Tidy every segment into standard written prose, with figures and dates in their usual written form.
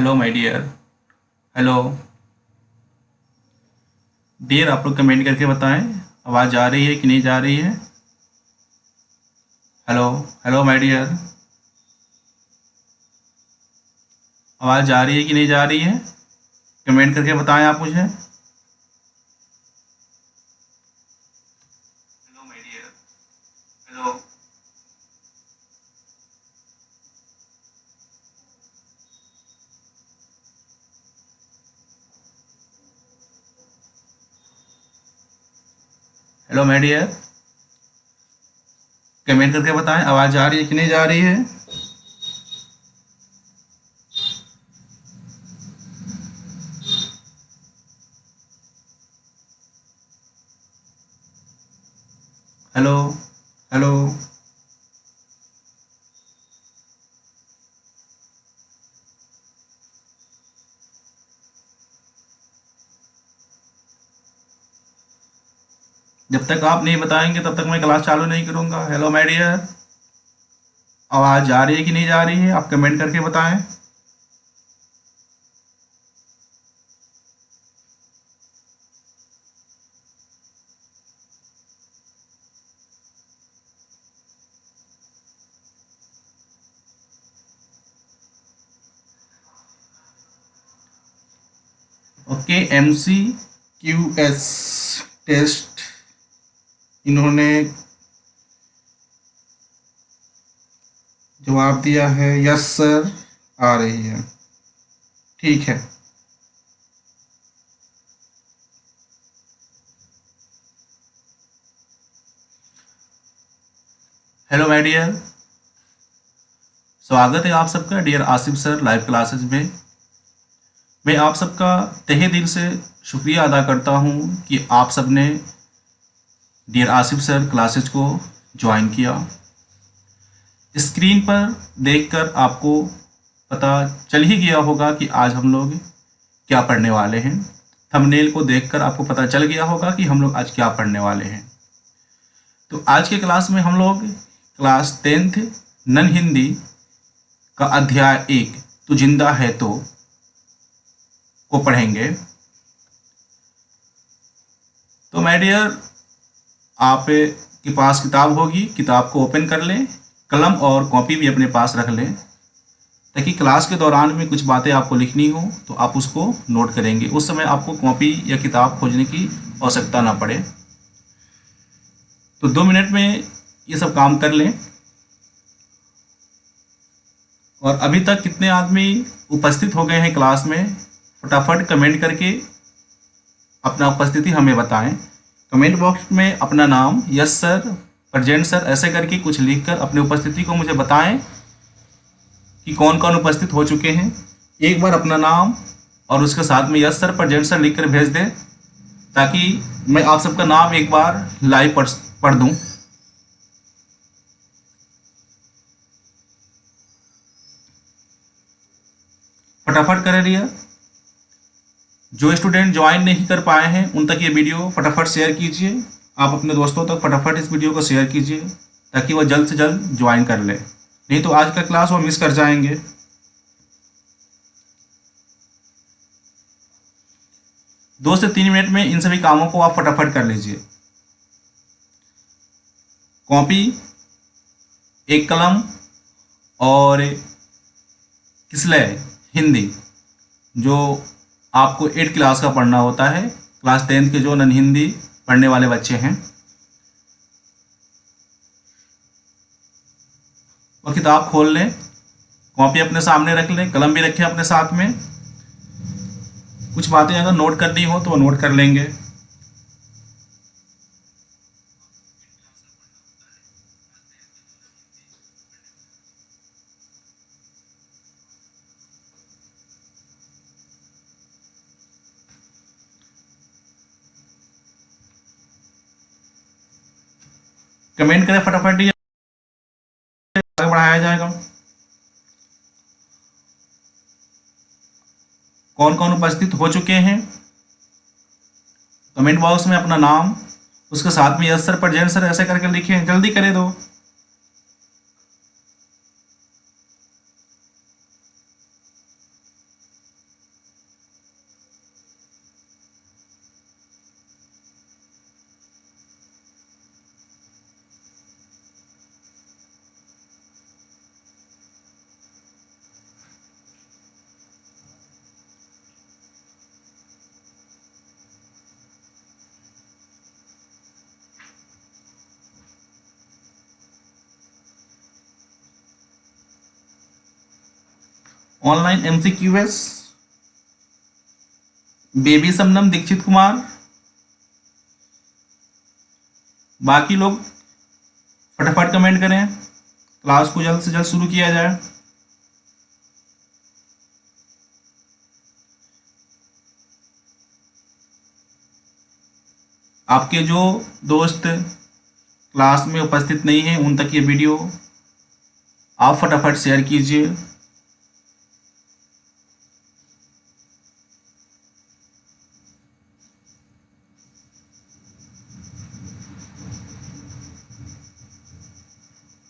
Hello my dear. Hello dear, आप लोग comment करके बताएं आवाज़ आ रही है कि नहीं जा रही है। हेलो हेलो माय डियर, आवाज़ जा रही है कि नहीं जा रही है। कमेंट करके बताएं आप मुझे। Hello my dear. Hello hello my dear, comment करके बताएं आवाज़ जा रही है कि नहीं जा रही है। हेलो हेलो जब तक आप नहीं बताएंगे तब तक मैं क्लास चालू नहीं करूँगा। हेलो माय डियर, आवाज़ जा रही है कि नहीं जा रही है, आप कमेंट करके बताएं। ओके, MCQS टेस्ट इन्होंने जवाब दिया है यस सर, आ रही है। ठीक है। हेलो माय डियर, स्वागत है आप सबका dear Asif sir live classes में। मैं आप सबका तहे दिल से शुक्रिया अदा करता हूं कि आप सब ने डियर आसिफ सर क्लासेस को ज्वाइन किया। स्क्रीन पर देखकर आपको पता चल ही गया होगा कि आज हम लोग क्या पढ़ने वाले हैं। थंबनेल को देखकर आपको पता चल गया होगा कि हम लोग आज क्या पढ़ने वाले हैं। तो आज के क्लास में हम लोग क्लास 10th नन हिंदी का अध्याय 1 तू जिंदा है तो को पढ़ेंगे। तो माय डियर, आप के पास किताब होगी, किताब को ओपन कर लें, कलम और कॉपी भी अपने पास रख लें ताकि क्लास के दौरान में कुछ बातें आपको लिखनी हो तो आप उसको नोट करेंगे। उस समय आपको कॉपी या किताब खोजने की आवश्यकता ना पड़े। तो 2 मिनट में ये सब काम कर लें। और अभी तक कितने आदमी उपस्थित हो गए हैं क्लास में, फटाफट कमेंट करके अपना उपस्थिति हमें बताएं। कमेंट बॉक्स में अपना नाम यस सर, प्रेजेंट सर ऐसे करके कुछ लिखकर अपनी उपस्थिति को मुझे बताएं कि कौन कौन उपस्थित हो चुके हैं। एक बार अपना नाम और उसके साथ में यस सर, प्रेजेंट सर लिख कर भेज दें ताकि मैं आप सबका नाम एक बार लाइव पढ़ दूं। फटाफट करें रिया। जो स्टूडेंट ज्वाइन नहीं कर पाए हैं उन तक ये वीडियो फटाफट शेयर कीजिए। आप अपने दोस्तों तक फटाफट इस वीडियो को शेयर कीजिए ताकि वो जल्द से जल्द ज्वाइन कर ले, नहीं तो आज का क्लास वो मिस कर जाएंगे। 2 से 3 मिनट में इन सभी कामों को आप फटाफट कर लीजिए। कॉपी, एक कलम और किसलय हिंदी जो आपको 8 क्लास का पढ़ना होता है, क्लास 10th के जो नन हिंदी पढ़ने वाले बच्चे हैं वो किताब खोल लें, कॉपी अपने सामने रख लें, कलम भी रखें अपने साथ में। कुछ बातें अगर नोट करनी हो तो वो नोट कर लेंगे। कमेंट करें फटाफट, ये आगे बढ़ाया जाएगा। कौन कौन उपस्थित हो चुके हैं कमेंट बॉक्स में अपना नाम, उसके साथ में यस सर, प्रेजेंट सर ऐसे करके लिखें, जल्दी करें दो। Online MCQS Baby Shabnam Dixit Kumar. बाकी लोग फटाफट कमेंट करें, क्लास को जल्द से जल्द शुरू किया जाए। आपके जो दोस्त क्लास में उपस्थित नहीं हैं उन तक ये वीडियो आप फटाफट शेयर कीजिए।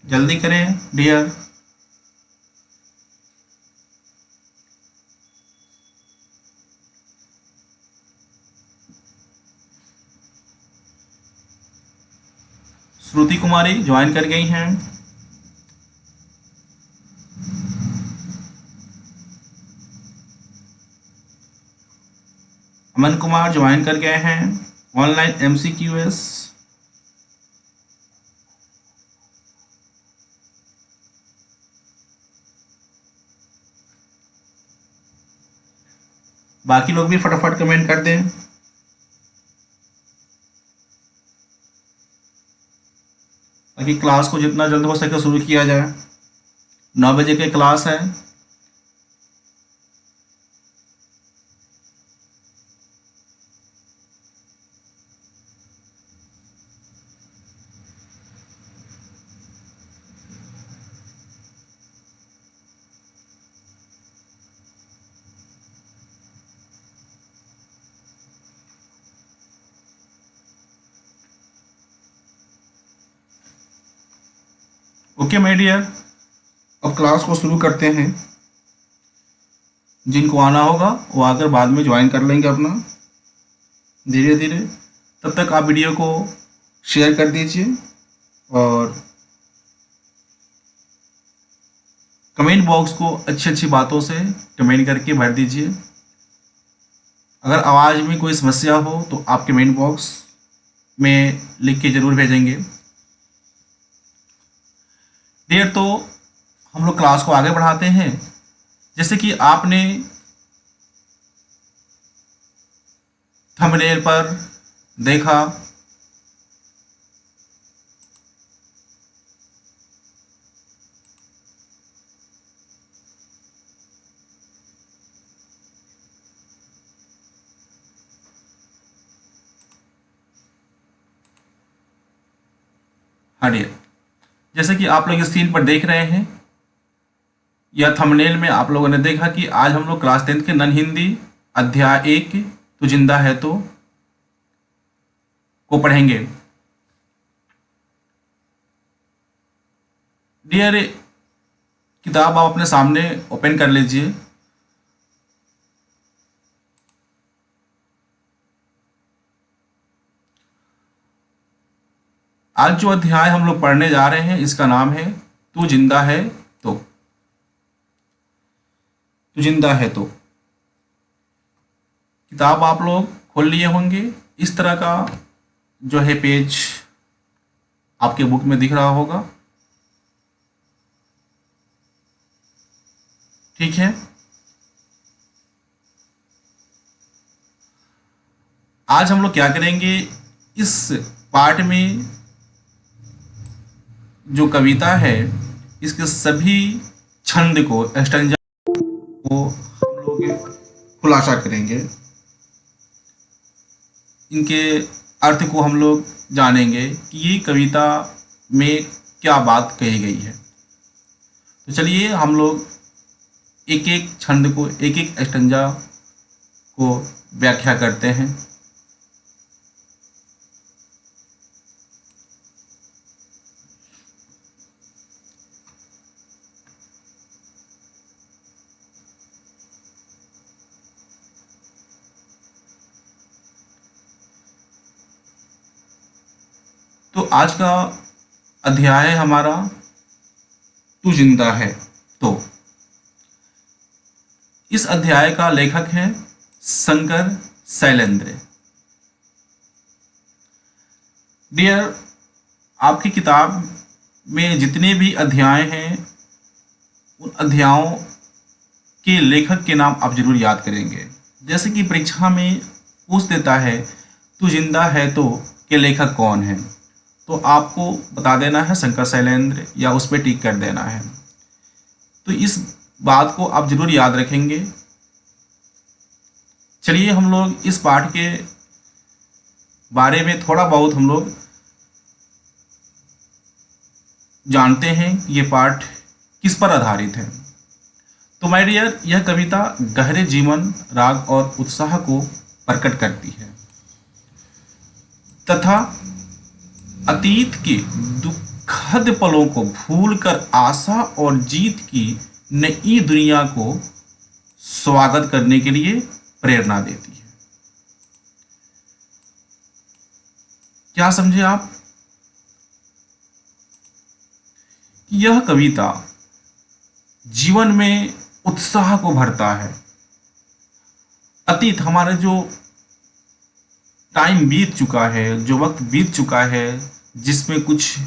जल्दी करें डियर। श्रुति कुमारी ज्वाइन कर गई हैं। अमन कुमार ज्वाइन कर गए हैं। Online MCQS। बाकी लोग भी फटाफट कमेंट कर दें। ताकि क्लास को जितना जल्द हो सके शुरू किया जाए। 9 बजे की क्लास है। ओके माय डियर, अब क्लास को शुरू करते हैं। जिनको आना होगा वो आकर बाद में ज्वाइन कर लेंगे अपना धीरे धीरे। तब तक आप वीडियो को शेयर कर दीजिए और कमेंट बॉक्स को अच्छी अच्छी बातों से कमेंट करके भर दीजिए। अगर आवाज़ में कोई समस्या हो तो आप कमेंट बॉक्स में लिख के ज़रूर भेजेंगे। डियर, तो हम लोग क्लास को आगे बढ़ाते हैं। जैसे कि आपने थंबनेल पर देखा, हाँ डियर, जैसे कि आप लोग स्क्रीन पर देख रहे हैं या थंबनेल में आप लोगों ने देखा कि आज हम लोग क्लास 10 के नन हिंदी अध्याय 1 तू जिंदा है तो को पढ़ेंगे। डियर, किताब आप अपने सामने ओपन कर लीजिए। आज जो अध्याय हम लोग पढ़ने जा रहे हैं इसका नाम है तू जिंदा है तो। तू जिंदा है तो किताब आप लोग खोल लिए होंगे। इस तरह का जो है पेज आपके बुक में दिख रहा होगा। ठीक है, आज हम लोग क्या करेंगे, इस पार्ट में जो कविता है इसके सभी छंद को, स्टैंजा को हम लोग खुलासा करेंगे। इनके अर्थ को हम लोग जानेंगे कि ये कविता में क्या बात कही गई है। तो चलिए हम लोग एक एक छंद को, एक एक स्टैंजा को व्याख्या करते हैं। तो आज का अध्याय है हमारा तू जिंदा है तो। इस अध्याय का लेखक है शंकर शैलेंद्र। डियर, आपकी किताब में जितने भी अध्याय हैं उन अध्यायों के लेखक के नाम आप जरूर याद करेंगे। जैसे कि परीक्षा में पूछ देता है तू जिंदा है तो के लेखक कौन है, तो आपको बता देना है शंकर शैलेंद्र या उस पर टिक कर देना है। तो इस बात को आप जरूर याद रखेंगे। चलिए हम लोग इस पाठ के बारे में थोड़ा बहुत हम लोग जानते हैं कि ये पाठ किस पर आधारित है। तो माय डियर, यह कविता गहरे जीवन, राग और उत्साह को प्रकट करती है तथा अतीत के दुखद पलों को भूलकर आशा और जीत की नई दुनिया को स्वागत करने के लिए प्रेरणा देती है। क्या समझे आप? यह कविता जीवन में उत्साह को भरता है। अतीत, हमारा जो टाइम बीत चुका है, जो वक्त बीत चुका है, जिसमें कुछ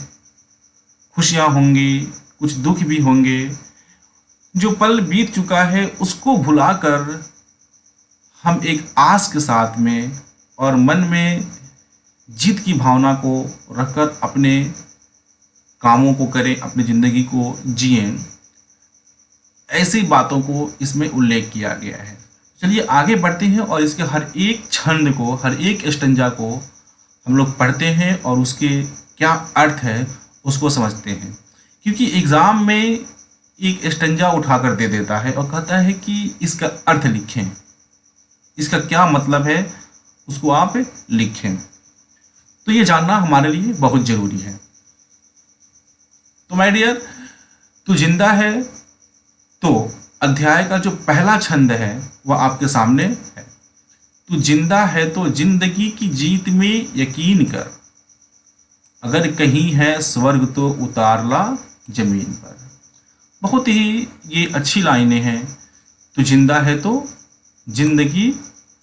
खुशियां होंगी, कुछ दुख भी होंगे, जो पल बीत चुका है उसको भुलाकर हम एक आस के साथ में और मन में जीत की भावना को रखकर अपने कामों को करें, अपनी ज़िंदगी को जिएं। ऐसी बातों को इसमें उल्लेख किया गया है। चलिए आगे बढ़ते हैं और इसके हर एक छंद को, हर एक स्टंजा को हम लोग पढ़ते हैं और उसके क्या अर्थ है उसको समझते हैं। क्योंकि एग्ज़ाम में एक स्टंजा उठाकर दे देता है और कहता है कि इसका अर्थ लिखें, इसका क्या मतलब है उसको आप लिखें। तो ये जानना हमारे लिए बहुत ज़रूरी है। तो माय डियर, तू जिंदा है तो अध्याय का जो पहला छंद है वह आपके सामने है। तू जिंदा है तो जिंदगी की जीत में यकीन कर, अगर कहीं है स्वर्ग तो उतार ला जमीन पर। बहुत ही ये अच्छी लाइनें हैं। तू जिंदा है तो जिंदगी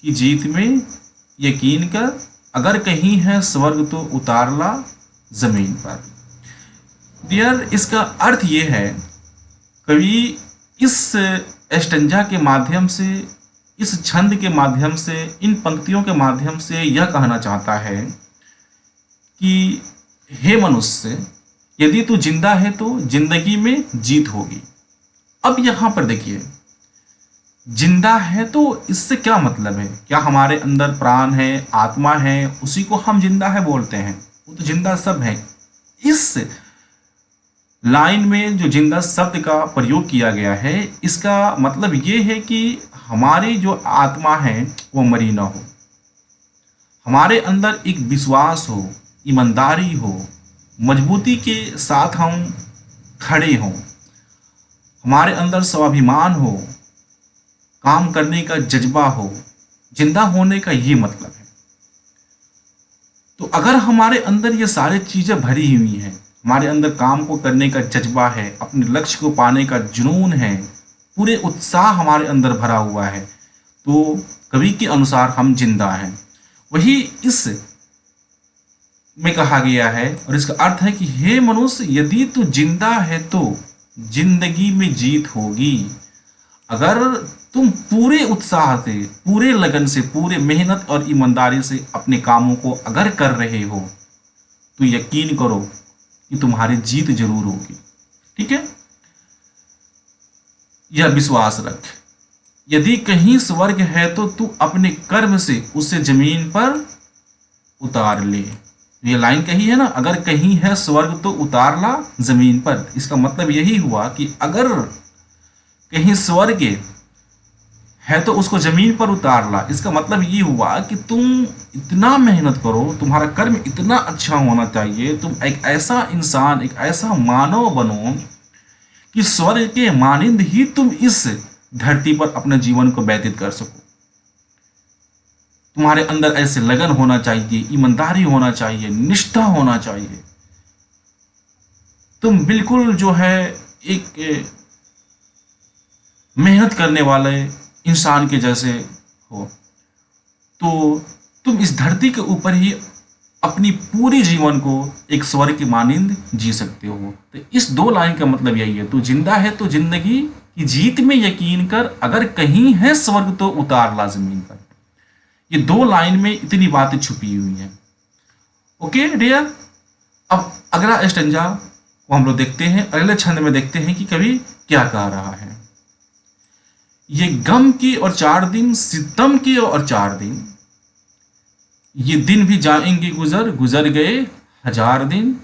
की जीत में यकीन कर, अगर कहीं है स्वर्ग तो उतार ला जमीन पर। डियर, इसका अर्थ ये है, कवि इस स्टंजा के माध्यम से, इस छंद के माध्यम से, इन पंक्तियों के माध्यम से यह कहना चाहता है कि हे मनुष्य, यदि तू जिंदा है तो जिंदगी में जीत होगी। अब यहाँ पर देखिए, जिंदा है तो इससे क्या मतलब है? क्या हमारे अंदर प्राण है, आत्मा है, उसी को हम जिंदा है बोलते हैं? वो तो जिंदा सब है। इस लाइन में जो जिंदा शब्द का प्रयोग किया गया है, इसका मतलब ये है कि हमारी जो आत्मा है वो मरी ना हो, हमारे अंदर एक विश्वास हो, ईमानदारी हो, मजबूती के साथ हम खड़े हों, हमारे अंदर स्वाभिमान हो, काम करने का जज्बा हो। जिंदा होने का ये मतलब है। तो अगर हमारे अंदर ये सारी चीज़ें भरी हुई हैं, हमारे अंदर काम को करने का जज्बा है, अपने लक्ष्य को पाने का जुनून है, पूरे उत्साह हमारे अंदर भरा हुआ है, तो कवि के अनुसार हम जिंदा हैं। वही इस में कहा गया है और इसका अर्थ है कि हे मनुष्य, यदि तू जिंदा है तो जिंदगी में जीत होगी। अगर तुम पूरे उत्साह से, पूरे लगन से, पूरे मेहनत और ईमानदारी से अपने कामों को अगर कर रहे हो तो यकीन करो कि तुम्हारी जीत जरूर होगी। ठीक है, यह विश्वास रख। यदि कहीं स्वर्ग है तो तू अपने कर्म से उसे जमीन पर उतार ले। ये लाइन कही है ना, अगर कहीं है स्वर्ग तो उतार ला जमीन पर। इसका मतलब यही हुआ कि अगर कहीं स्वर्ग है तो उसको जमीन पर उतार ला। इसका मतलब ये हुआ कि तुम इतना मेहनत करो, तुम्हारा कर्म इतना अच्छा होना चाहिए, तुम एक ऐसा इंसान, एक ऐसा मानव बनो कि स्वर्ग के मानिंद ही तुम इस धरती पर अपने जीवन को व्यतीत कर सको। तुम्हारे अंदर ऐसे लगन होना चाहिए, ईमानदारी होना चाहिए, निष्ठा होना चाहिए। तुम बिल्कुल जो है एक मेहनत करने वाले इंसान के जैसे हो, तो तुम इस धरती के ऊपर ही अपनी पूरी जीवन को एक स्वर्ग की मानिंद जी सकते हो। तो इस दो लाइन का मतलब यही है, तू जिंदा है तो जिंदगी कि जीत में यकीन कर, अगर कहीं है स्वर्ग तो उतार ला जमीन पर। ये 2 लाइन में इतनी बातें छुपी हुई हैं। ओके डियर, अब अगला स्टैंजा को हम लोग देखते हैं, अगले छंद में देखते हैं कि कवि क्या कह रहा है। ये गम के और 4 दिन, सितम के और 4 दिन, ये दिन भी जाएंगे गुजर, गुजर गए 1000 दिन।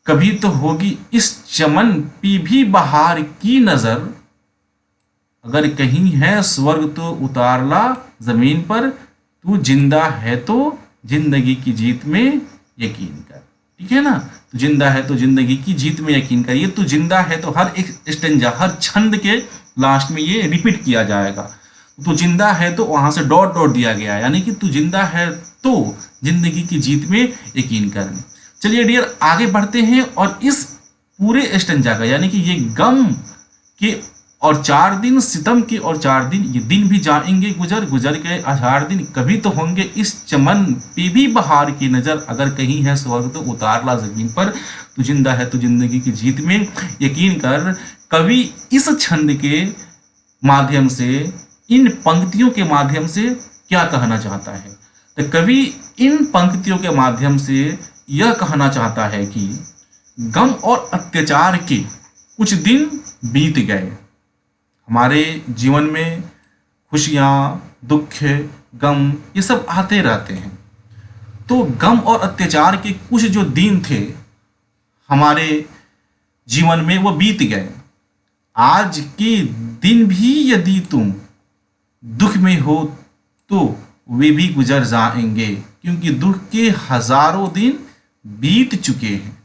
कभी तो होगी इस चमन पे भी बहार की नजर, अगर कहीं है स्वर्ग तो उतार ला जमीन पर। तू जिंदा है तो जिंदगी की जीत में यकीन कर। ठीक है ना, तू जिंदा है तो जिंदगी की जीत में यकीन कर। ये तू जिंदा है तो हर एक स्टेंजा, हर छंद के लास्ट में ये रिपीट किया जाएगा। तू जिंदा है तो वहां से डॉट डॉट दिया गया है, यानी कि तू जिंदा है तो जिंदगी की जीत में यकीन कर। चलिए डियर आगे बढ़ते हैं और इस पूरे स्टेंजा का, यानी कि ये गम के और 4 दिन, सितम के और 4 दिन, ये दिन भी जाएंगे गुजर, गुजर गए 1000 दिन। कभी तो होंगे इस चमन पे भी बहार की नजर, अगर कहीं है स्वर्ग तो उतार ला जमीन पर। तू जिंदा है तो जिंदगी की जीत में यकीन कर। कवि इस छंद के माध्यम से, इन पंक्तियों के माध्यम से क्या कहना चाहता है? तो कवि इन पंक्तियों के माध्यम से यह कहना चाहता है कि गम और अत्याचार के कुछ दिन बीत गए। हमारे जीवन में खुशियाँ, दुख, गम ये सब आते रहते हैं। तो गम और अत्याचार के कुछ जो दिन थे हमारे जीवन में वो बीत गए। आज के दिन भी यदि तुम दुख में हो तो वे भी गुजर जाएंगे, क्योंकि दुख के 1000 दिन बीत चुके हैं।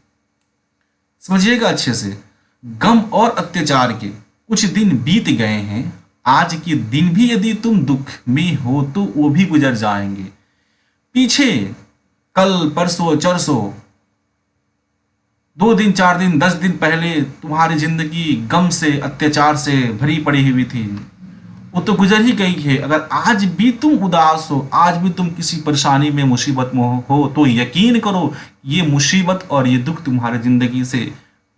समझिएगा अच्छे से, गम और अत्याचार के कुछ दिन बीत गए हैं। आज के दिन भी यदि तुम दुख में हो तो वो भी गुजर जाएंगे। पीछे कल, परसों, चरसों, 2 दिन, 4 दिन, 10 दिन पहले तुम्हारी जिंदगी गम से, अत्याचार से भरी पड़ी हुई थी, वो तो गुजर ही गई है। अगर आज भी तुम उदास हो, आज भी तुम किसी परेशानी में, मुसीबत में हो, तो यकीन करो ये मुसीबत और ये दुख तुम्हारी जिंदगी से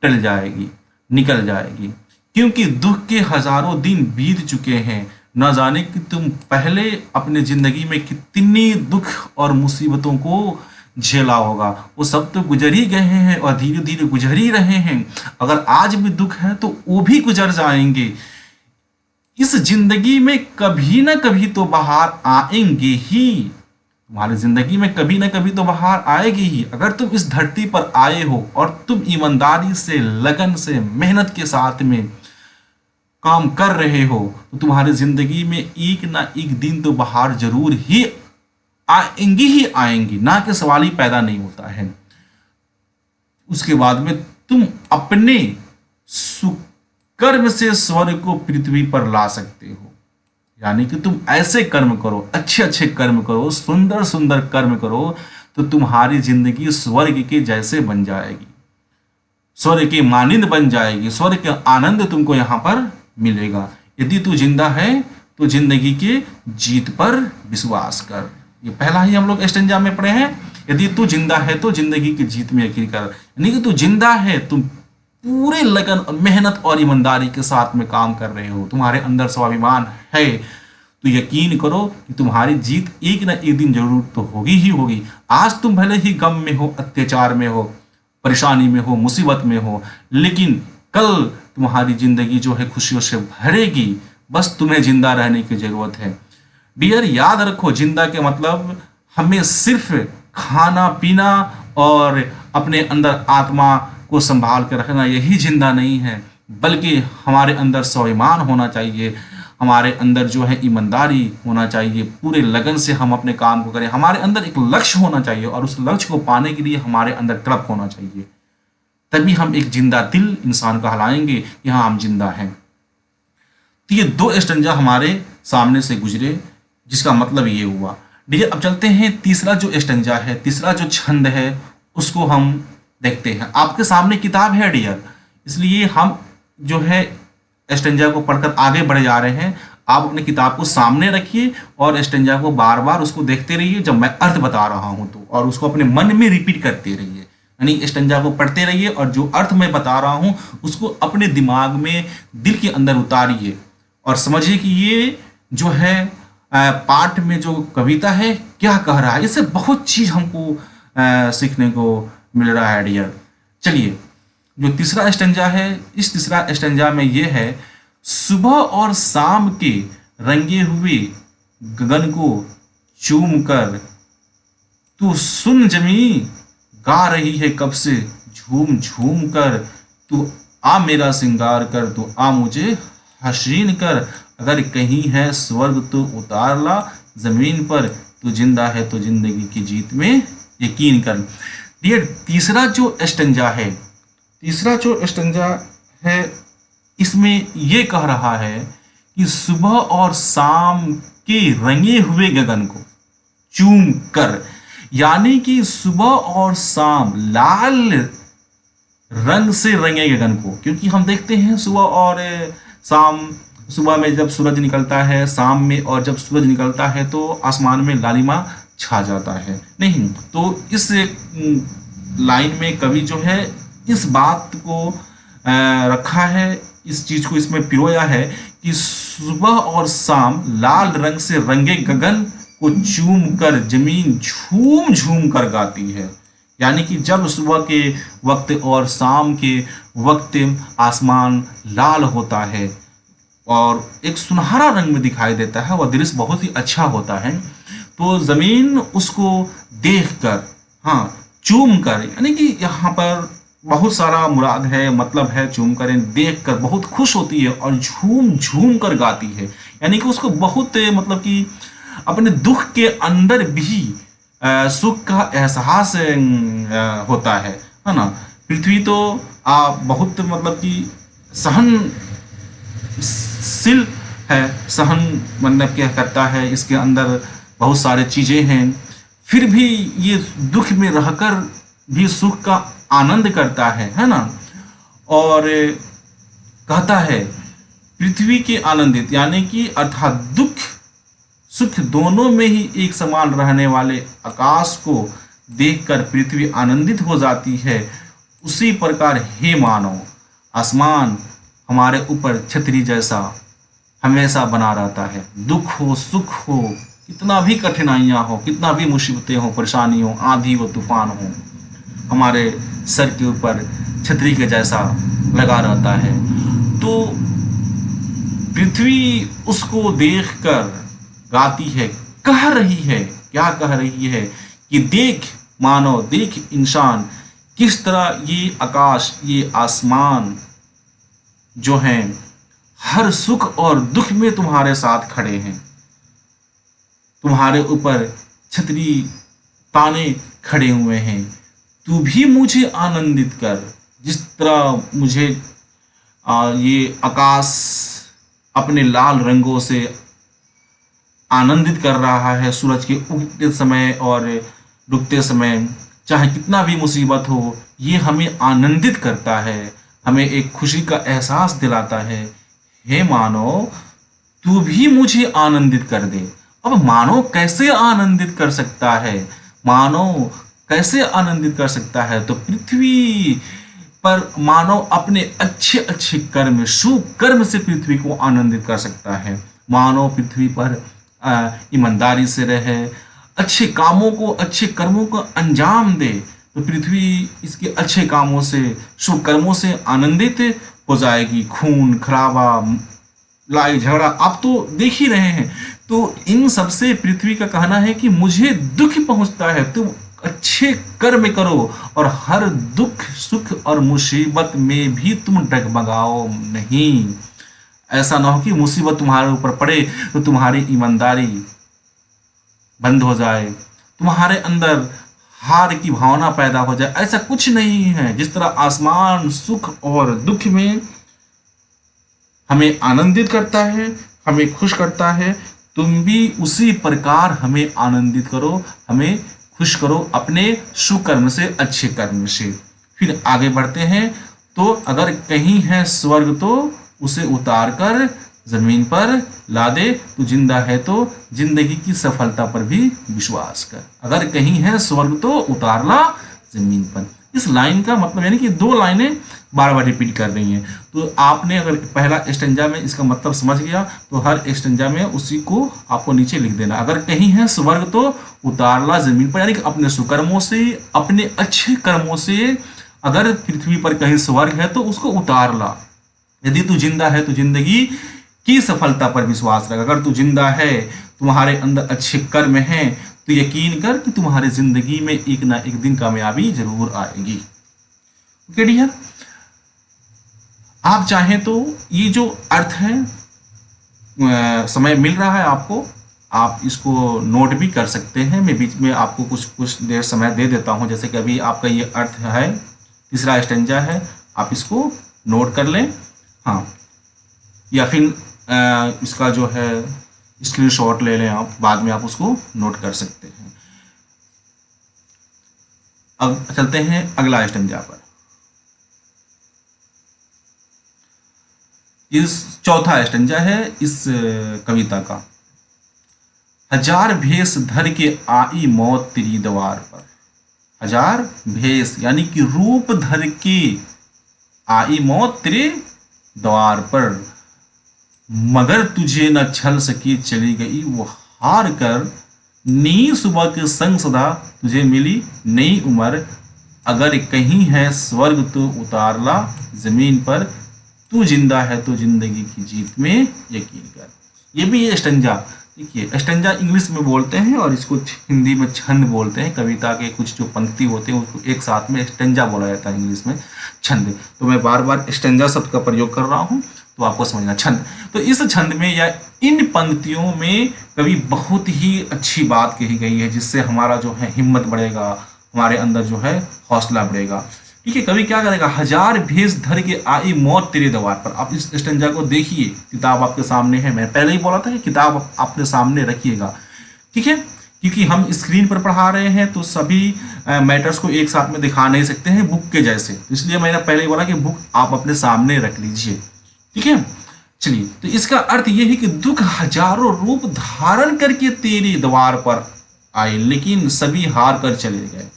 टल जाएगी, निकल जाएगी, क्योंकि दुख के 1000 दिन बीत चुके हैं। न जाने कि तुम पहले अपने जिंदगी में कितनी दुख और मुसीबतों को झेला होगा, वो सब तो गुजर ही गए हैं और धीरे धीरे गुजर ही रहे हैं। अगर आज भी दुख है तो वो भी गुजर जाएंगे। इस जिंदगी में कभी ना कभी तो बाहर आएंगे ही। तुम्हारी जिंदगी में कभी ना कभी तो बाहर आएगी ही। अगर तुम इस धरती पर आए हो और तुम ईमानदारी से, लगन से, मेहनत के साथ में काम कर रहे हो, तो तुम्हारी जिंदगी में एक ना एक दिन तो बाहर जरूर ही आएंगी, ना कि सवाल ही पैदा नहीं होता है। उसके बाद में तुम अपने कर्म से स्वर्ग को पृथ्वी पर ला सकते हो। यानी कि तुम ऐसे कर्म करो, अच्छे अच्छे कर्म करो, सुंदर सुंदर कर्म करो, तो तुम्हारी जिंदगी स्वर्ग के जैसे बन जाएगी, स्वर्ग की मानिंद बन जाएगी, स्वर्ग का आनंद तुमको यहाँ पर मिलेगा। यदि तू जिंदा है तो जिंदगी के जीत पर विश्वास कर। ये पहला ही हम लोग स्टेंजा में पढ़े हैं, यदि तू जिंदा है तो जिंदगी की जीत में यकीन कर। यानी कि तू जिंदा है, तुम पूरे लगन, मेहनत और ईमानदारी के साथ में काम कर रहे हो, तुम्हारे अंदर स्वाभिमान है, तो यकीन करो कि तुम्हारी जीत एक ना एक दिन जरूर तो होगी ही होगी। आज तुम भले ही गम में हो, अत्याचार में हो, परेशानी में हो, मुसीबत में हो, लेकिन कल तुम्हारी जिंदगी जो है खुशियों से भरेगी। बस तुम्हें जिंदा रहने की जरूरत है। डियर याद रखो, जिंदा के मतलब हमें सिर्फ खाना पीना और अपने अंदर आत्मा को संभाल कर रखना यही जिंदा नहीं है, बल्कि हमारे अंदर स्वाभिमान होना चाहिए, हमारे अंदर जो है ईमानदारी होना चाहिए, पूरे लगन से हम अपने काम को करें, हमारे अंदर एक लक्ष्य होना चाहिए और उस लक्ष्य को पाने के लिए हमारे अंदर तड़प होना चाहिए। तभी हम एक जिंदा दिल इंसान कहलाएंगे कि हाँ हम जिंदा हैं। तो ये 2 स्टेंजा हमारे सामने से गुजरे, जिसका मतलब ये हुआ। डियर अब चलते हैं तीसरा जो स्टेंजा है, तीसरा जो छंद है, उसको हम देखते हैं। आपके सामने किताब है डियर, इसलिए हम जो है स्टेंजा को पढ़कर आगे बढ़े जा रहे हैं। आप अपनी किताब को सामने रखिए और स्टेंजा को बार बार उसको देखते रहिए जब मैं अर्थ बता रहा हूं तो, और उसको अपने मन में रिपीट करते रहिए। यानी स्टंजा को पढ़ते रहिए और जो अर्थ मैं बता रहा हूँ उसको अपने दिमाग में, दिल के अंदर उतारिए और समझिए कि ये जो है पाठ में जो कविता है क्या कह रहा है। इससे बहुत चीज़ हमको सीखने को मिल रहा है डियर। चलिए, जो तीसरा स्टंजा है, इस तीसरा स्टंजा में ये है, सुबह और शाम के रंगे हुए गगन को चूम कर तू सुन जमी गा रही है कब से झूम झूम कर, तू आ मेरा श्रृंगार कर, तू आ मुझे हसीन कर, अगर कहीं है स्वर्ग तो उतार ला जमीन पर, तू जिंदा है तो जिंदगी की जीत में यकीन कर। ये तीसरा जो स्टंजा है, तीसरा जो स्टंजा है, इसमें ये कह रहा है कि सुबह और शाम के रंगे हुए गगन को चूम कर, यानी कि सुबह और शाम लाल रंग से रंगे गगन को, क्योंकि हम देखते हैं सुबह और शाम, सुबह में जब सूरज निकलता है, शाम में और जब सूरज निकलता है तो आसमान में लालिमा छा जाता है। नहीं तो इस लाइन में कवि जो है इस बात को रखा है, इस चीज को इसमें पिरोया है कि सुबह और शाम लाल रंग से रंगे गगन को चूम कर जमीन झूम झूम कर गाती है। यानी कि जब सुबह के वक्त और शाम के वक्त आसमान लाल होता है और एक सुनहरा रंग में दिखाई देता है, वह दृश्य बहुत ही अच्छा होता है, तो जमीन उसको देखकर, हाँ, चूम कर, यानी कि यहाँ पर बहुत सारा मुराद है, मतलब है चूम कर, देख कर बहुत खुश होती है और झूम झूम कर गाती है। यानी कि उसको बहुत मतलब कि अपने दुख के अंदर भी सुख का एहसास होता है ना। पृथ्वी तो बहुत मतलब कि सहनशील है, सहन मतलब क्या करता है, इसके अंदर बहुत सारे चीज़ें हैं, फिर भी ये दुख में रहकर भी सुख का आनंद करता है ना। और कहता है पृथ्वी के आनंदित, यानी कि अर्थात दुख सुख दोनों में ही एक समान रहने वाले आकाश को देखकर पृथ्वी आनंदित हो जाती है। उसी प्रकार हे मानव, आसमान हमारे ऊपर छतरी जैसा हमेशा बना रहता है। दुख हो सुख हो, कितना भी कठिनाइयाँ हो, कितना भी मुसीबतें हो, परेशानी हो, आंधी हो, तूफान हो, हमारे सर के ऊपर छतरी के जैसा लगा रहता है। तो पृथ्वी उसको देखकर गाती है, कह रही है, क्या कह रही है कि देख मानव, देख इंसान, किस तरह ये आकाश, ये आसमान जो हैं हर सुख और दुख में तुम्हारे साथ खड़े हैं, तुम्हारे ऊपर छतरी ताने खड़े हुए हैं। तू भी मुझे आनंदित कर, जिस तरह मुझे ये आकाश अपने लाल रंगों से आनंदित कर रहा है सूरज के उगते समय और डूबते समय। चाहे कितना भी मुसीबत हो, ये हमें आनंदित करता है, हमें एक खुशी का एहसास दिलाता है। हे मानव, तू भी मुझे आनंदित कर दे। अब मानव कैसे आनंदित कर सकता है? मानव कैसे आनंदित कर सकता है? तो पृथ्वी पर मानव अपने अच्छे अच्छे कर्म, शुभ कर्म से पृथ्वी को आनंदित कर सकता है। मानव पृथ्वी पर ईमानदारी से रहे, अच्छे कामों को, अच्छे कर्मों को अंजाम दे, तो पृथ्वी इसके अच्छे कामों से, शुभ कर्मों से आनंदित हो जाएगी। खून खराबा, लड़ाई झगड़ा आप तो देख ही रहे हैं। तो इन सब से पृथ्वी का कहना है कि मुझे दुख पहुंचता है, तुम अच्छे कर्म करो और हर दुख सुख और मुसीबत में भी तुम डगमगाओ नहीं। ऐसा ना हो कि मुसीबत तुम्हारे ऊपर पड़े तो तुम्हारी ईमानदारी बंद हो जाए, तुम्हारे अंदर हार की भावना पैदा हो जाए। ऐसा कुछ नहीं है। जिस तरह आसमान सुख और दुख में हमें आनंदित करता है, हमें खुश करता है, तुम भी उसी प्रकार हमें आनंदित करो, हमें खुश करो अपने सुकर्म से, अच्छे कर्म से। फिर आगे बढ़ते हैं। तो अगर कहीं है स्वर्ग तो उसे उतार कर जमीन पर ला दे, तू जिंदा है तो जिंदगी की सफलता पर भी विश्वास कर। अगर कहीं है स्वर्ग तो उतार ला जमीन पर। इस लाइन का मतलब यानी कि दो लाइनें बार बार रिपीट कर रही हैं। तो आपने अगर पहला स्टेंजा में इसका मतलब समझ गया तो हर स्टेंजा में उसी को आपको नीचे लिख देना। अगर कहीं है स्वर्ग तो उतारला जमीन पर, यानी कि अपने सुकर्मों से, अपने अच्छे कर्मों से अगर पृथ्वी पर कहीं स्वर्ग है तो उसको उतार ला। यदि तू जिंदा है तो जिंदगी की सफलता पर विश्वास रख। अगर तू जिंदा है, तुम्हारे अंदर अच्छे कर्म हैं, तो यकीन कर कि तुम्हारी जिंदगी में एक ना एक दिन कामयाबी जरूर आएगी। ओके डियर, आप चाहें तो ये जो अर्थ है समय मिल रहा है आपको, आप इसको नोट भी कर सकते हैं। मैं बीच में आपको कुछ देर समय दे देता हूं। जैसे कि अभी आपका ये अर्थ है, तीसरा स्टेंजा है, आप इसको नोट कर लें। हाँ, या फिर इसका जो है स्क्रीनशॉट ले लें आप, बाद में आप उसको नोट कर सकते हैं। अब चलते हैं अगला स्टेंजा पर। इस चौथा स्टेंजा है इस कविता का। हजार भेष धर के आई मौत तेरी द्वार पर। हजार भेष यानी कि रूप धर के आई मौत तेरे द्वार पर, मगर तुझे न छल सकी चली गई वो हार कर। नई सुबह के संग सदा तुझे मिली नई उम्र। अगर कहीं है स्वर्ग तो उतारला जमीन पर। तू जिंदा है तो जिंदगी की जीत में यकीन कर। ये भी ये स्टेंजा, देखिए स्टेंजा इंग्लिश में बोलते हैं और इसको हिंदी में छंद बोलते हैं। कविता के कुछ जो पंक्ति होते हैं उसको एक साथ में स्टेंजा बोला जाता है, इंग्लिश में छंद। तो मैं बार बार स्टेंजा शब्द का प्रयोग कर रहा हूँ तो आपको समझना छंद। तो इस छंद में या इन पंक्तियों में कवि बहुत ही अच्छी बात कही गई है, जिससे हमारा जो है हिम्मत बढ़ेगा, हमारे अंदर जो है हौसला बढ़ेगा। ठीक है, कवि क्या करेगा, हजार भेष धर के आई मौत तेरे द्वार पर। आप इस स्टेंजा को देखिए, किताब आपके सामने है, मैं पहले ही बोला था कि किताब अपने सामने रखिएगा। ठीक है, क्योंकि हम स्क्रीन पर पढ़ा रहे हैं तो सभी मैटर्स को एक साथ में दिखा नहीं सकते हैं बुक के जैसे, इसलिए मैंने पहले ही बोला कि बुक आप अपने सामने रख लीजिए। ठीक है, चलिए, तो इसका अर्थ यह है कि दुख हजारों रूप धारण करके तेरे द्वार पर आए, लेकिन सभी हार कर चले गए।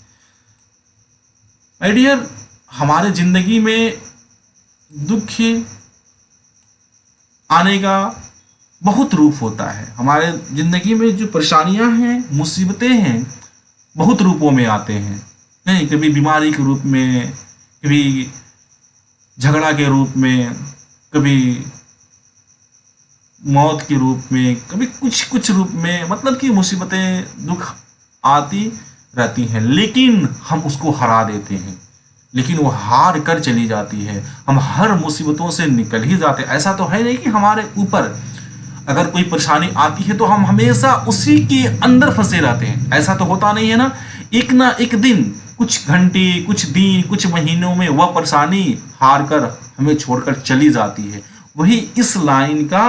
माय डियर, हमारे जिंदगी में दुख आने का बहुत रूप होता है। हमारे जिंदगी में जो परेशानियां हैं, मुसीबतें हैं, बहुत रूपों में आते हैं। नहीं, कभी बीमारी के रूप में, कभी झगड़ा के रूप में, कभी मौत के रूप में, कभी कुछ रूप में, मतलब कि मुसीबतें दुख आती रहती हैं, लेकिन हम उसको हरा देते हैं, लेकिन वो हार कर चली जाती है। हम हर मुसीबतों से निकल ही जाते हैं। ऐसा तो है नहीं कि हमारे ऊपर अगर कोई परेशानी आती है तो हम हमेशा उसी के अंदर फंसे रहते हैं, ऐसा तो होता नहीं है ना एक दिन, कुछ घंटे, कुछ दिन, कुछ महीनों में वह परेशानी हार कर हमें छोड़कर चली जाती है। वही इस लाइन का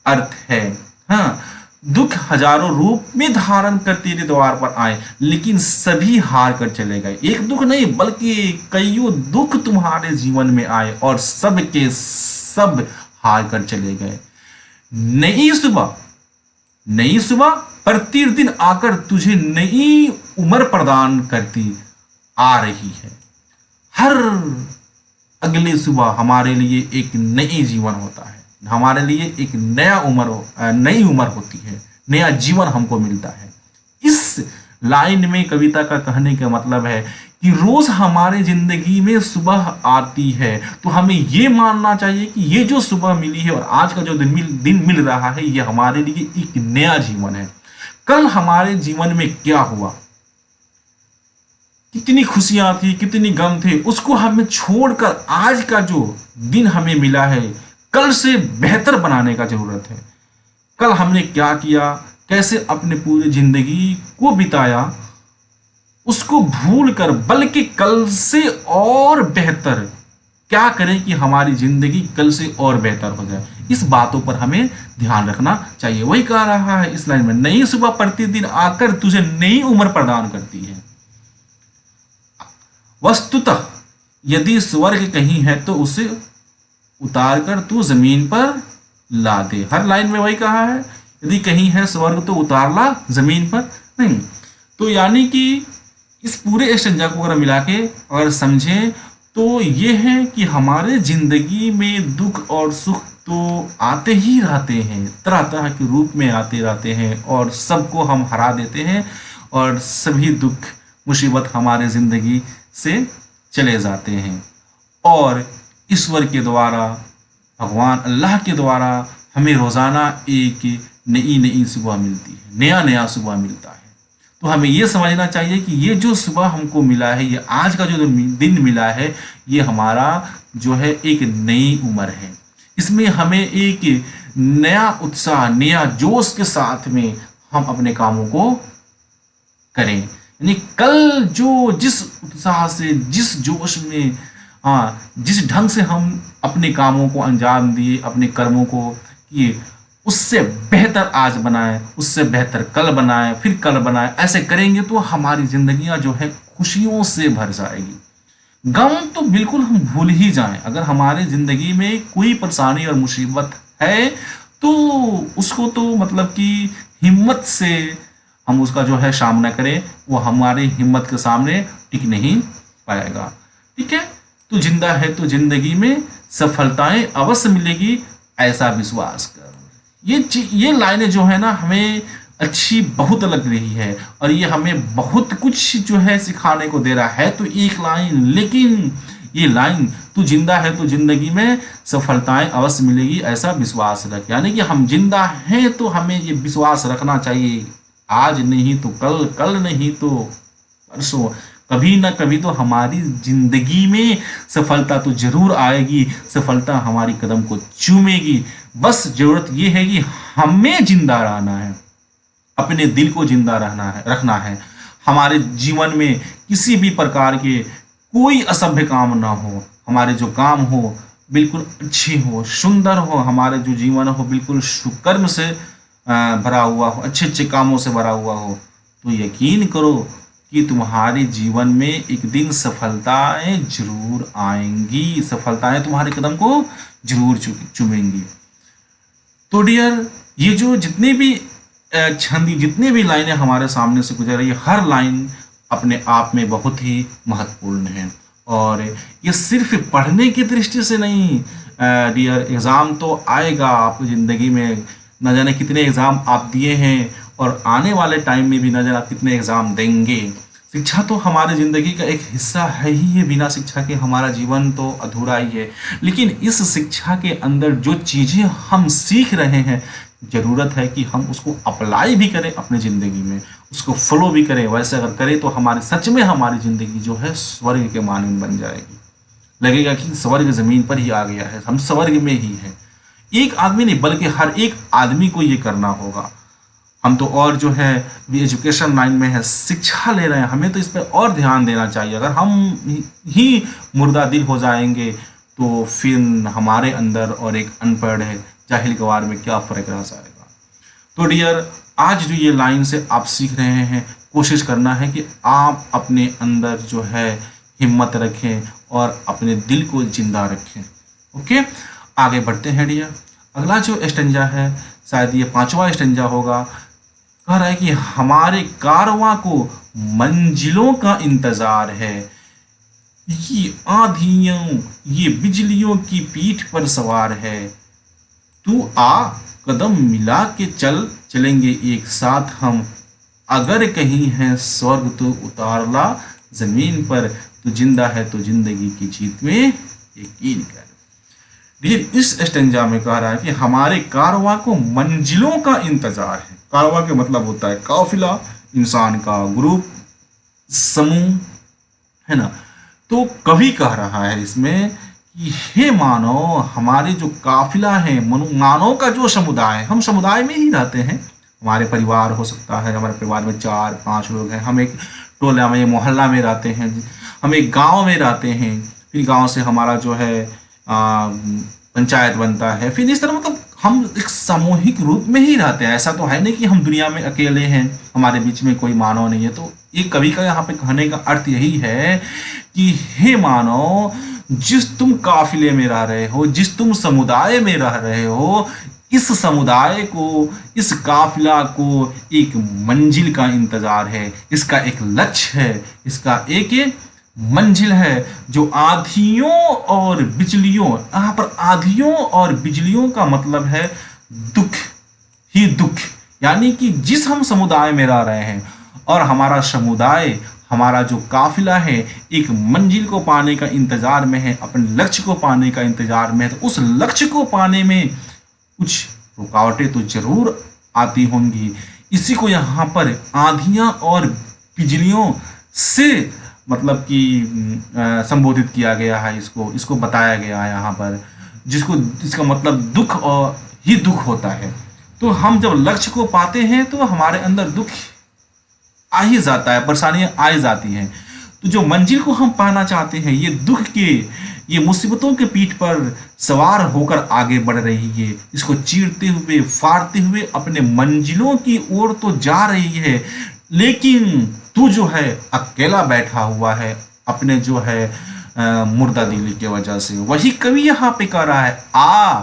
अर्थ है। हाँ, दुख हजारों रूप में धारण कर तेरे द्वार पर आए, लेकिन सभी हार कर चले गए। एक दुख नहीं बल्कि कईयों दुख तुम्हारे जीवन में आए और सब के सब हार कर चले गए। नई सुबह प्रतिदिन आकर तुझे नई उम्र प्रदान करती आ रही है। हर अगली सुबह हमारे लिए एक नई जीवन होता है, हमारे लिए एक नई उम्र होती है, नया जीवन हमको मिलता है। इस लाइन में कविता का कहने का मतलब है कि रोज हमारे जिंदगी में सुबह आती है तो हमें ये मानना चाहिए कि ये जो सुबह मिली है और आज का जो दिन मिल रहा है, ये हमारे लिए एक नया जीवन है। कल हमारे जीवन में क्या हुआ, कितनी खुशियां थी, कितनी गम थे, उसको हमें छोड़कर आज का जो दिन हमें मिला है, कल से बेहतर बनाने का जरूरत है। कल हमने क्या किया, कैसे अपने पूरी जिंदगी को बिताया, उसको भूल कर बल्कि कल से और बेहतर क्या करें कि हमारी जिंदगी कल से और बेहतर हो जाए। इस बातों पर हमें ध्यान रखना चाहिए। वही कह रहा है इस लाइन में, नई सुबह प्रतिदिन आकर तुझे नई उम्र प्रदान करती है। वस्तुतः यदि स्वर्ग कहीं है तो उसे उतार कर तू जमीन पर ला दे। हर लाइन में वही कहा है, यदि कहीं है स्वर्ग तो उतार ला जमीन पर। नहीं तो यानी कि इस पूरे स्टेंजा को अगर मिला के अगर समझें तो ये है कि हमारे जिंदगी में दुख और सुख तो आते ही रहते हैं, तरह तरह के रूप में आते रहते हैं और सबको हम हरा देते हैं और सभी दुख मुसीबत हमारे ज़िंदगी से चले जाते हैं। और ईश्वर के द्वारा, भगवान अल्लाह के द्वारा हमें रोज़ाना एक नई नई सुबह मिलती है, नया नया सुबह मिलता है। तो हमें ये समझना चाहिए कि ये जो सुबह हमको मिला है, ये आज का जो दिन मिला है, ये हमारा जो है एक नई उम्र है। इसमें हमें एक नया उत्साह, नया जोश के साथ में हम अपने कामों को करें। यानी कल जो जिस उत्साह से, जिस जोश में, जिस ढंग से हम अपने कामों को अंजाम दिए, अपने कर्मों को किए, उससे बेहतर आज बनाएं, उससे बेहतर कल बनाएं, फिर कल बनाएं। ऐसे करेंगे तो हमारी जिंदगियां जो है खुशियों से भर जाएगी। गम तो बिल्कुल हम भूल ही जाएं। अगर हमारे ज़िंदगी में कोई परेशानी और मुसीबत है तो उसको तो मतलब कि हिम्मत से हम उसका जो है सामना करें, वो हमारी हिम्मत के सामने टिक नहीं पाएगा। ठीक है, तो जिंदा है तो जिंदगी में सफलताएं अवश्य मिलेगी, ऐसा विश्वास कर। ये लाइनें जो है ना हमें अच्छी बहुत लग रही है और ये हमें बहुत कुछ जो है सिखाने को दे रहा है। तो एक लाइन, लेकिन ये लाइन, तू जिंदा है तो जिंदगी में सफलताएं अवश्य मिलेगी, ऐसा विश्वास रख। यानी कि हम जिंदा हैं तो हमें ये विश्वास रखना चाहिए, आज नहीं तो कल, कल नहीं तो परसों, कभी ना कभी तो हमारी जिंदगी में सफलता तो जरूर आएगी, सफलता हमारी कदम को चूमेगी। बस जरूरत ये है कि हमें जिंदा रहना है, अपने दिल को जिंदा रखना है। हमारे जीवन में किसी भी प्रकार के कोई असभ्य काम ना हो, हमारे जो काम हो बिल्कुल अच्छे हो, सुंदर हो, हमारे जो जीवन हो बिल्कुल सुकर्म से भरा हुआ हो, अच्छे अच्छे कामों से भरा हुआ हो। तो यकीन करो कि तुम्हारे जीवन में एक दिन सफलताएं जरूर आएंगी, सफलताएं तुम्हारे कदम को जरूर चूमेंगी। तो डियर, ये जो जितने भी छंदी, जितने भी लाइनें हमारे सामने से गुजर रही है, हर लाइन अपने आप में बहुत ही महत्वपूर्ण है। और ये सिर्फ पढ़ने की दृष्टि से नहीं डियर, एग्ज़ाम तो आएगा आपकी ज़िंदगी में, न जाने कितने एग्ज़ाम आप दिए हैं और आने वाले टाइम में भी न जाने आप कितने एग्ज़ाम देंगे। शिक्षा तो हमारी ज़िंदगी का एक हिस्सा है ही है, बिना शिक्षा के हमारा जीवन तो अधूरा ही है। लेकिन इस शिक्षा के अंदर जो चीज़ें हम सीख रहे हैं, ज़रूरत है कि हम उसको अप्लाई भी करें अपने ज़िंदगी में, उसको फॉलो भी करें। वैसे अगर करें तो हमारे सच में हमारी ज़िंदगी जो है स्वर्ग के मानंद बन जाएगी। लगेगा कि स्वर्ग ज़मीन पर ही आ गया है, हम स्वर्ग में ही हैं। एक आदमी नहीं बल्कि हर एक आदमी को ये करना होगा। हम तो और जो है एजुकेशन लाइन में है, शिक्षा ले रहे हैं, हमें तो इस पर और ध्यान देना चाहिए। अगर हम ही मुर्दा दिल हो जाएंगे तो फिर हमारे अंदर और एक अनपढ़ है जाहिल गवार में क्या फ़र्क रह जाएगा। तो डियर, आज जो ये लाइन से आप सीख रहे हैं, कोशिश करना है कि आप अपने अंदर जो है हिम्मत रखें और अपने दिल को जिंदा रखें। ओके, आगे बढ़ते हैं डियर। अगला जो स्टेंजा है, शायद ये 5वां स्टेंजा होगा। कह रहा है कि हमारे कारवां को मंजिलों का इंतजार है, ये आंधियों, ये बिजलियों की पीठ पर सवार है। तू आ कदम मिला के चल, चलेंगे एक साथ हम, अगर कहीं है स्वर्ग तो उतार ला जमीन पर, तू जिंदा है तो जिंदगी की जीत में यकीन कर। देखिए, इस स्टेंजा में कह रहा है कि हमारे कारवां को मंजिलों का इंतजार है। कारवां के मतलब होता है काफिला, इंसान का ग्रुप, समूह, है ना। तो कवि कह रहा है इसमें कि हे मानव, हमारे जो काफिला है, मानव का जो समुदाय है, हम समुदाय में ही रहते हैं। हमारे परिवार हो सकता है, हमारे परिवार में 4-5 लोग हैं, हम एक टोला में, मोहल्ला में रहते हैं, हम एक गांव में रहते हैं, फिर गांव से हमारा जो है पंचायत बनता है, फिर इस तरह मतलब हम एक सामूहिक रूप में ही रहते हैं। ऐसा तो है नहीं कि हम दुनिया में अकेले हैं, हमारे बीच में कोई मानव नहीं है। तो एक कवि का यहाँ पे कहने का अर्थ यही है कि हे मानव, जिस तुम काफिले में रह रहे हो, जिस तुम समुदाय में रह रहे हो, इस समुदाय को, इस काफिला को एक मंजिल का इंतजार है, इसका एक लक्ष्य है, इसका एक मंजिल है जो आंधियों और बिजलियों, यहाँ पर आंधियों और बिजलियों का मतलब है दुख ही दुख, यानी कि जिस हम समुदाय में रह रहे हैं और हमारा समुदाय, हमारा जो काफिला है एक मंजिल को पाने का इंतजार में है, अपने लक्ष्य को पाने का इंतजार में है, तो उस लक्ष्य को पाने में कुछ रुकावटें तो जरूर आती होंगी। इसी को यहाँ पर आंधियाँ और बिजलियों से मतलब कि संबोधित किया गया है, इसको बताया गया है यहाँ पर, जिसको इसका मतलब दुख और ही दुख होता है। तो हम जब लक्ष्य को पाते हैं तो हमारे अंदर दुख आ ही जाता है, परेशानियां आ ही जाती हैं। तो जो मंजिल को हम पाना चाहते हैं, ये दुख के, ये मुसीबतों के पीठ पर सवार होकर आगे बढ़ रही है, इसको चीरते हुए फाड़ते हुए अपने मंजिलों की ओर तो जा रही है, लेकिन तू जो है अकेला बैठा हुआ है अपने जो है मुर्दा दिली की वजह से। वही कवि यहाँ पे कह रहा है, आ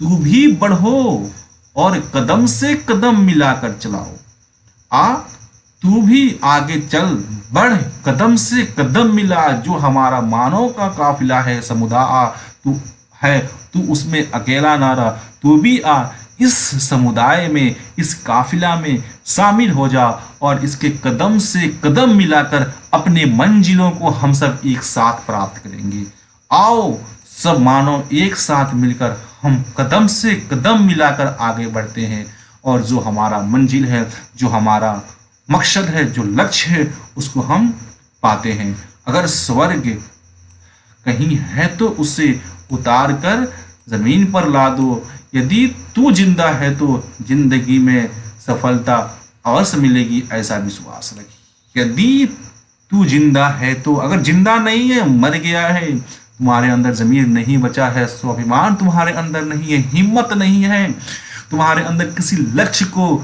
तू भी बढ़ो और कदम से कदम मिलाकर चलाओ। आ तू भी आगे चल, बढ़, कदम से कदम मिला। जो हमारा मानव का काफिला है, समुदाय तू है, तू उसमें अकेला ना रह, तू भी आ इस समुदाय में, इस काफिला में शामिल हो जा और इसके कदम से कदम मिलाकर अपने मंजिलों को हम सब एक साथ प्राप्त करेंगे। आओ सब मानव एक साथ मिलकर हम कदम से कदम मिलाकर आगे बढ़ते हैं और जो हमारा मंजिल है, जो हमारा मकसद है, जो लक्ष्य है, उसको हम पाते हैं। अगर स्वर्ग कहीं है तो उसे उतार कर जमीन पर ला दो। यदि तू जिंदा है तो जिंदगी में सफलता अवश्य मिलेगी, ऐसा विश्वास रखिए। यदि तू जिंदा है तो, अगर जिंदा नहीं है, मर गया है, तुम्हारे अंदर जमीर नहीं बचा है, स्वाभिमान तुम्हारे अंदर नहीं है, हिम्मत नहीं है, तुम्हारे अंदर किसी लक्ष्य को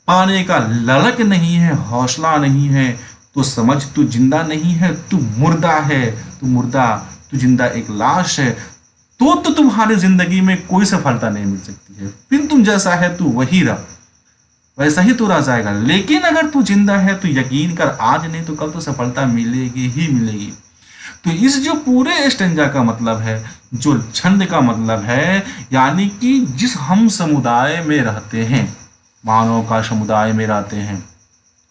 पाने का ललक नहीं है, हौसला नहीं है, तो समझ तू जिंदा नहीं है, तू मुर्दा है, तू मुर्दा, तू जिंदा एक लाश है। तो तुम्हारी जिंदगी में कोई सफलता नहीं मिल सकती है। फिर तुम जैसा है तू वही रह, वैसा ही तू रह जाएगा। लेकिन अगर तू जिंदा है तो यकीन कर, आज नहीं तो कल तो सफलता मिलेगी ही मिलेगी। तो इस जो पूरे स्टेंजा का मतलब है, जो छंद का मतलब है, यानी कि जिस हम समुदाय में रहते हैं, मानव का समुदाय में रहते हैं,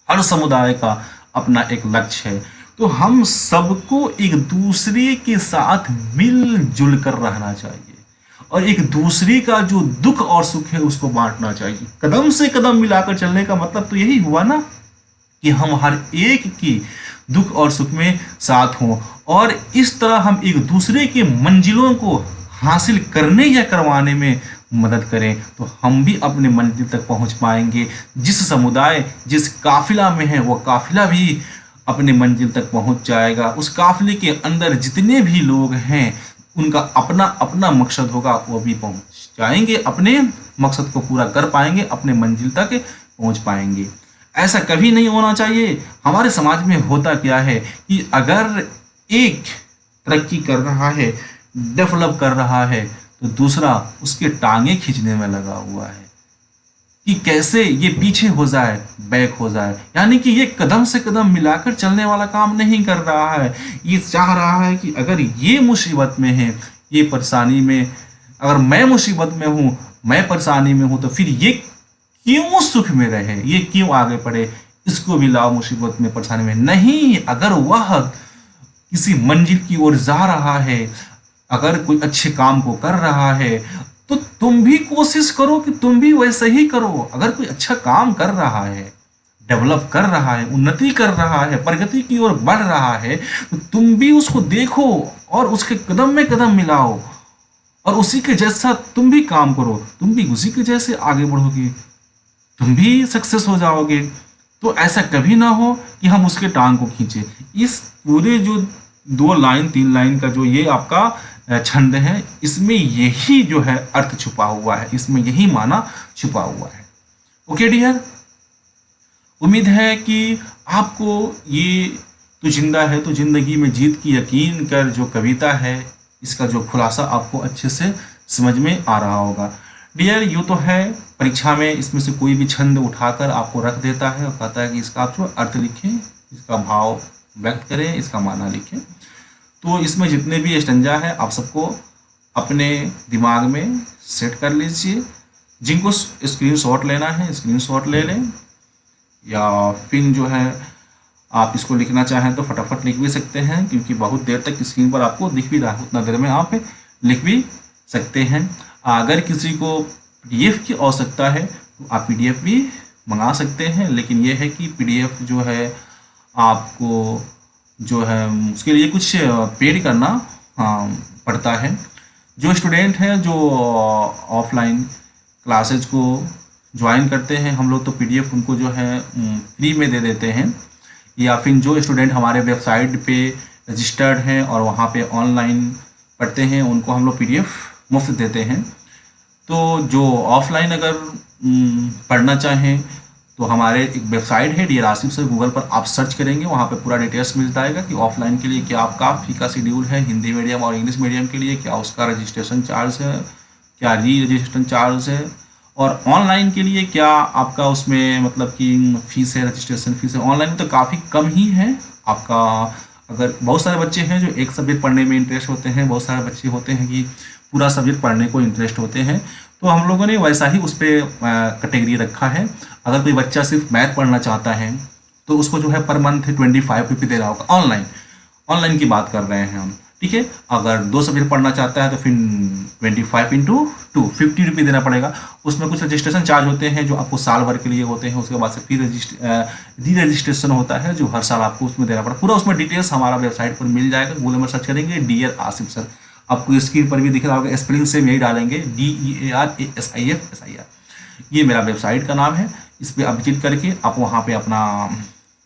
हर समुदाय का अपना एक लक्ष्य है, तो हम सबको एक दूसरे के साथ मिलजुल कर रहना चाहिए और एक दूसरे का जो दुख और सुख है उसको बांटना चाहिए। कदम से कदम मिलाकर चलने का मतलब तो यही हुआ ना कि हम हर एक की दुख और सुख में साथ हों और इस तरह हम एक दूसरे के मंजिलों को हासिल करने या करवाने में मदद करें, तो हम भी अपने मंजिल तक पहुंच पाएंगे। जिस समुदाय, जिस काफिला में है, वो काफिला भी अपने मंजिल तक पहुंच जाएगा। उस काफिले के अंदर जितने भी लोग हैं उनका अपना अपना मकसद होगा, वो भी पहुंच जाएंगे, अपने मकसद को पूरा कर पाएंगे, अपने मंजिल तक पहुंच पाएंगे। ऐसा कभी नहीं होना चाहिए। हमारे समाज में होता क्या है कि अगर एक तरक्की कर रहा है, डेवलप कर रहा है, तो दूसरा उसके टांगे खींचने में लगा हुआ है कि कैसे ये पीछे हो जाए, बैक हो जाए। यानी कि ये कदम से कदम मिलाकर चलने वाला काम नहीं कर रहा है। ये चाह रहा है कि अगर ये मुसीबत में है, ये परेशानी में, अगर मैं मुसीबत में हूँ, मैं परेशानी में हूँ, तो फिर ये क्यों सुख में रहे, ये क्यों आगे बढ़े, इसको भी लाओ मुसीबत में, परेशानी में। नहीं, अगर वह किसी मंजिल की ओर जा रहा है, अगर कोई अच्छे काम को कर रहा है, तो तुम भी कोशिश करो कि तुम भी वैसे ही करो। अगर कोई अच्छा काम कर रहा है, डेवलप कर रहा है, उन्नति कर रहा है, प्रगति की ओर बढ़ रहा है, तो तुम भी उसको देखो और उसके कदम में कदम मिलाओ और उसी के जैसा तुम भी काम करो। तुम भी उसी के जैसे आगे बढ़ोगे, तुम भी सक्सेस हो जाओगे। तो ऐसा कभी ना हो कि हम उसके टांग को खींचे। इस पूरे जो 2 लाइन 3 लाइन का जो ये आपका छंद है, इसमें यही जो है अर्थ छुपा हुआ है, इसमें यही माना छुपा हुआ है। ओके डियर, उम्मीद है कि आपको ये तो जिंदा है तो जिंदगी में जीत की यकीन कर जो कविता है, इसका जो खुलासा आपको अच्छे से समझ में आ रहा होगा। डियर, यूँ तो है परीक्षा में इसमें से कोई भी छंद उठाकर आपको रख देता है और कहता है कि इसका आप जो अर्थ लिखें, इसका भाव व्यक्त करें, इसका माना लिखें। तो इसमें जितने भी स्टैंजा है आप सबको अपने दिमाग में सेट कर लीजिए। जिनको स्क्रीनशॉट लेना है स्क्रीनशॉट ले लें, या फिर जो है आप इसको लिखना चाहें तो फटाफट लिख भी सकते हैं, क्योंकि बहुत देर तक स्क्रीन पर आपको दिख भी रहा है, उतना देर में आप लिख भी सकते हैं। अगर किसी को पीडीएफ की आवश्यकता है तो आप पीडीएफ भी मंगा सकते हैं, लेकिन ये है कि पीडीएफ जो है आपको जो है उसके लिए कुछ पेड करना पड़ता है। जो स्टूडेंट हैं जो ऑफलाइन क्लासेज को ज्वाइन करते हैं, हम लोग तो पीडीएफ उनको जो है फ्री में दे देते हैं, या फिर जो स्टूडेंट हमारे वेबसाइट पे रजिस्टर्ड हैं और वहाँ पे ऑनलाइन पढ़ते हैं उनको हम लोग पीडीएफ मुफ्त देते हैं। तो जो ऑफलाइन अगर पढ़ना चाहें तो हमारे एक वेबसाइट है डियर आसिफ सर, गूगल पर आप सर्च करेंगे, वहाँ पे पूरा डिटेल्स मिल जाएगा कि ऑफलाइन के लिए क्या आपका फी का शेड्यूल है, हिंदी मीडियम और इंग्लिश मीडियम के लिए क्या उसका रजिस्ट्रेशन चार्ज है, क्या री रजिस्ट्रेशन चार्ज है, और ऑनलाइन के लिए क्या आपका उसमें मतलब कि फीस है, रजिस्ट्रेशन फीस है। ऑनलाइन में तो काफ़ी कम ही है आपका। अगर बहुत सारे बच्चे हैं जो एक सब्जेक्ट पढ़ने में इंटरेस्ट होते हैं, बहुत सारे बच्चे होते हैं कि पूरा सब्जेक्ट पढ़ने को इंटरेस्ट होते हैं, तो हम लोगों ने वैसा ही उस पर कैटेगरी रखा है। अगर कोई बच्चा सिर्फ मैथ पढ़ना चाहता है तो उसको जो है पर मंथ 25 रुपये देना होगा। ऑनलाइन की बात कर रहे हैं हम, ठीक है। अगर 2 सब्जेक्ट पढ़ना चाहता है तो फिर 25 इंटू 2 50 रुपये देना पड़ेगा। उसमें कुछ रजिस्ट्रेशन चार्ज होते हैं जो आपको साल भर के लिए होते हैं, उसके बाद से फिर री रजिस्ट्रेशन होता है जो हर साल आपको उसमें देना पड़ेगा। पूरा उसमें डिटेल्स हमारा वेबसाइट पर मिल जाएगा, गूगल में सर्च करेंगे डियर आसिफ सर, आपको स्क्रीन पर भी दिख रहा होगा, स्पेलिंग सेम यही डालेंगे DEARASIFSIR। ये मेरा वेबसाइट का नाम है, इस पर आप विजिट करके आप वहाँ पे अपना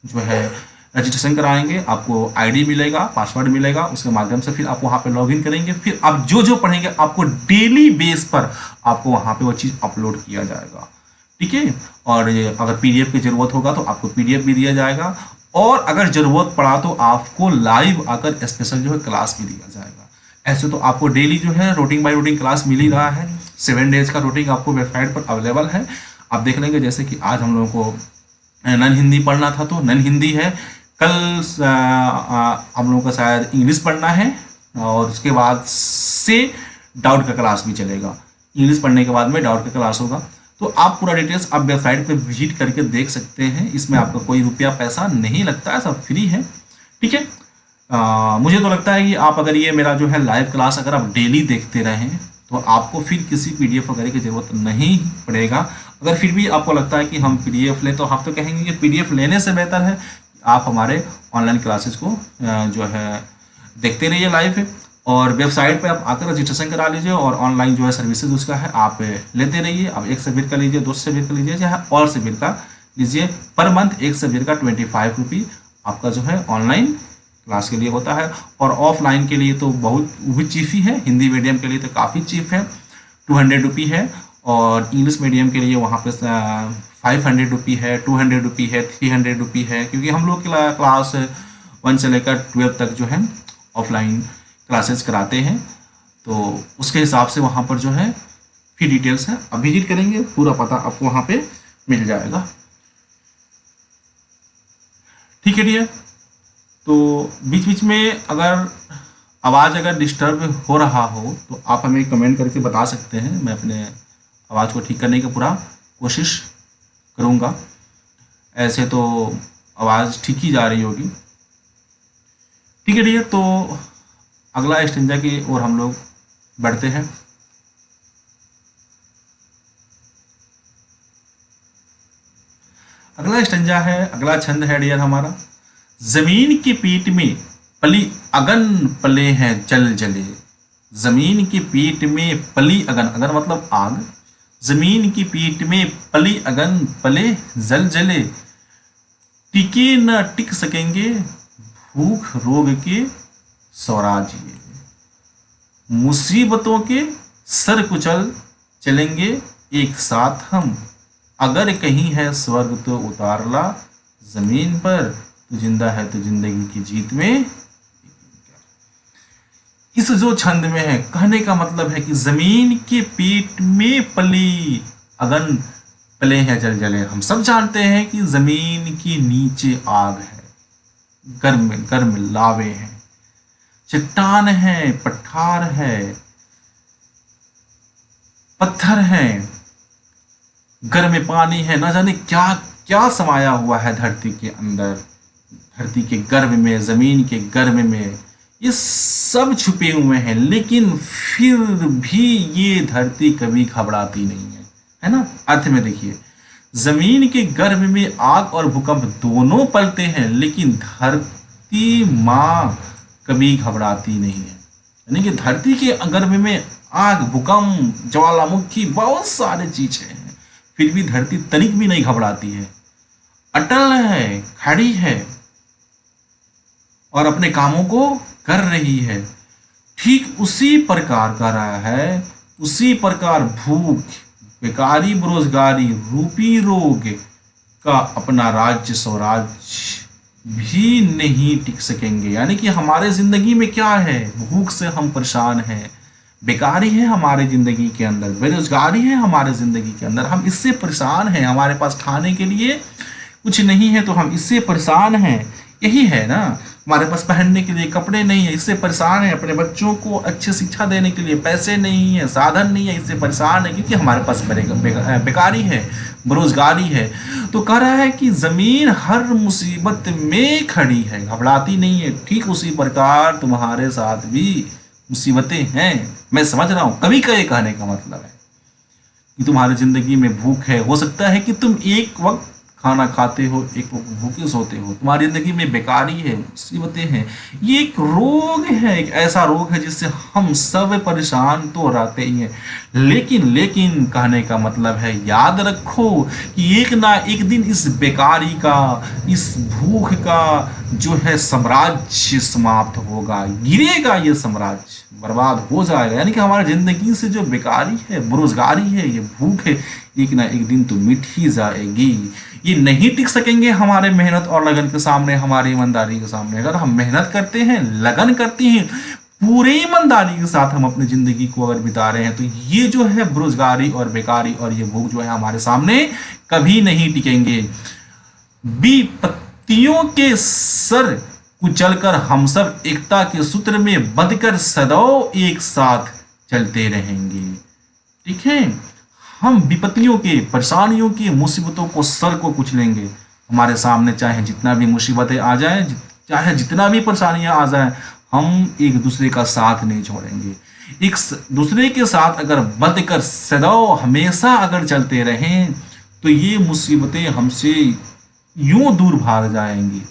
जो है रजिस्ट्रेशन कराएंगे, आपको आईडी मिलेगा, पासवर्ड मिलेगा, उसके माध्यम से फिर आप वहाँ पे लॉगिन करेंगे। फिर आप जो जो पढ़ेंगे आपको डेली बेस पर आपको वहाँ पे वो चीज़ अपलोड किया जाएगा, ठीक है। और अगर पीडीएफ की ज़रूरत होगा तो आपको पीडीएफ भी दिया जाएगा, और अगर ज़रूरत पड़ा तो आपको लाइव आकर स्पेशल जो है क्लास भी दिया जाएगा। ऐसे तो आपको डेली जो है रूटीन बाय रूटीन क्लास मिल ही रहा है। 7 डेज का रूटीन आपको वेबसाइट पर अवेलेबल है। आप देख लेंगे जैसे कि आज हम लोगों को नन हिंदी पढ़ना था तो नन हिंदी है, कल हम लोगों का शायद इंग्लिश पढ़ना है, और उसके बाद से डाउट का क्लास भी चलेगा। इंग्लिश पढ़ने के बाद में डाउट का क्लास होगा। तो आप पूरा डिटेल्स आप वेबसाइट पे विजिट करके देख सकते हैं। इसमें आपका कोई रुपया पैसा नहीं लगता है, सब फ्री है, ठीक है। मुझे तो लगता है कि आप अगर ये मेरा जो है लाइव क्लास अगर आप डेली देखते रहें तो आपको फिर किसी पीडीएफ वगैरह की ज़रूरत नहीं पड़ेगा। अगर फिर भी आपको लगता है कि हम पीडीएफ लें तो हम तो कहेंगे कि पीडीएफ लेने से बेहतर है आप हमारे ऑनलाइन क्लासेस को जो है देखते रहिए लाइव है, और वेबसाइट पे आप आकर रजिस्ट्रेशन करा लीजिए, और ऑनलाइन जो है सर्विसेज उसका है आप लेते रहिए। आप 1 सब्जेक्ट का लीजिए, 2 सब्जेक्ट का लीजिए, चाहे और सब्जेक्ट का लीजिए। पर मंथ 1 सब्जेक्ट का 25 रुपये आपका जो है ऑनलाइन क्लास के लिए होता है। और ऑफलाइन के लिए तो बहुत भी चीप ही है, हिंदी मीडियम के लिए तो काफ़ी चीप है, 200 रुपये है, और इंग्लिश मीडियम के लिए वहाँ पे 500 रुपये है, 200 रुपये है, 300 रुपये है, क्योंकि हम लोग क्लास 1 से लेकर 12 तक जो है ऑफलाइन क्लासेस कराते हैं। तो उसके हिसाब से वहाँ पर जो है फी डिटेल्स है, आप विजिट करेंगे पूरा पता आपको वहाँ पे मिल जाएगा, ठीक है डियर। तो बीच बीच में अगर आवाज़ अगर डिस्टर्ब हो रहा हो तो आप हमें कमेंट करके बता सकते हैं, मैं अपने आवाज़ को ठीक करने की पूरा कोशिश करूँगा। ऐसे तो आवाज़ ठीक ही जा रही होगी, ठीक है डियर। तो अगला स्टेंजा की ओर हम लोग बढ़ते हैं। अगला स्टेंजा है, अगला छंद है डियर हमारा, जमीन की पीठ में पली अगन पले हैं जल जले। जमीन की पीठ में पली अगन, अगन मतलब आग, जमीन की पीठ में पली अगन पले जल जले। टिके न टिक सकेंगे भूख रोग के स्वराज्य, मुसीबतों के सर कुचल चलेंगे एक साथ हम। अगर कहीं है स्वर्ग तो उतारला जमीन पर, तू जिंदा है तो जिंदगी की जीत में। इस जो छंद में है, कहने का मतलब है कि जमीन के पेट में पली अगन पले हैं जल जले। हम सब जानते हैं कि जमीन के नीचे आग है, गर्म गर्म लावे हैं, चट्टान है, पठार है, पत्थर है, गर्म पानी है, ना जाने क्या क्या समाया हुआ है धरती के अंदर, धरती के गर्भ में, जमीन के गर्भ में, ये सब छुपे हुए हैं। लेकिन फिर भी ये धरती कभी घबराती नहीं है ना। अर्थ में देखिए, जमीन के गर्भ में आग और भूकंप दोनों पलते हैं, लेकिन धरती माँ कभी घबराती नहीं है। यानी कि धरती के गर्भ में आग, भूकंप, ज्वालामुखी, बहुत सारे चीजें हैं, फिर भी धरती तनिक भी नहीं घबराती है, अटल है, खड़ी है और अपने कामों को कर रही है। ठीक उसी प्रकार कर रहा है, उसी प्रकार भूख, बेकारी, बेरोजगारी रूपी रोग का अपना राज्य स्वराज्य भी नहीं टिक सकेंगे। यानी कि हमारे जिंदगी में क्या है, भूख से हम परेशान हैं, बेकारी है हमारे जिंदगी के अंदर, बेरोजगारी है हमारे जिंदगी के अंदर, हम इससे परेशान हैं, हमारे पास खाने के लिए कुछ नहीं है तो हम इससे परेशान हैं, यही है ना। हमारे पास पहनने के लिए कपड़े नहीं है, इससे परेशान है। अपने बच्चों को अच्छी शिक्षा देने के लिए पैसे नहीं है, साधन नहीं है, इससे परेशान है, क्योंकि हमारे पास बेकारी है, बेरोजगारी है। तो कह रहा है कि जमीन हर मुसीबत में खड़ी है, घबराती नहीं है। ठीक उसी प्रकार तुम्हारे साथ भी मुसीबतें हैं, मैं समझ रहा हूँ। कभी कभी कहने का मतलब है कि तुम्हारी जिंदगी में भूख है, हो सकता है कि तुम एक वक्त खाना खाते हो, एक वक्त भूखे सोते हो, तुम्हारी जिंदगी में बेकारी है, मुसीबतें हैं। ये एक रोग है, एक ऐसा रोग है जिससे हम सब परेशान तो रहते ही हैं। लेकिन कहने का मतलब है, याद रखो कि एक ना एक दिन इस बेकारी का, इस भूख का जो है साम्राज्य समाप्त होगा, गिरेगा, ये साम्राज्य बर्बाद हो जाएगा। यानी कि हमारी जिंदगी से जो बेकारी है, बेरोजगारी है, ये भूख है, एक ना एक दिन तो मिट ही जाएगी। ये नहीं टिक सकेंगे हमारे मेहनत और लगन के सामने, हमारी ईमानदारी के सामने। अगर हम मेहनत करते हैं, लगन करते हैं, पूरी ईमानदारी के साथ हम अपनी जिंदगी को अगर बिता रहे हैं, तो ये जो है बेरोजगारी और बेकारी और ये भूख जो है हमारे सामने कभी नहीं टिकेंगे। विपत्तियों के सर कुचलकर हम सब एकता के सूत्र में बंधकर सदैव एक साथ चलते रहेंगे। ठीक है, हम विपत्तियों के, परेशानियों की, मुसीबतों को, सर को कुचलेंगे। हमारे सामने चाहे जितना भी मुसीबतें आ जाए, चाहे जितना भी परेशानियां आ जाए, हम एक दूसरे का साथ नहीं छोड़ेंगे। एक दूसरे के साथ अगर बंध कर सदैव हमेशा अगर चलते रहें, तो ये मुसीबतें हमसे यूं दूर भाग जाएंगी।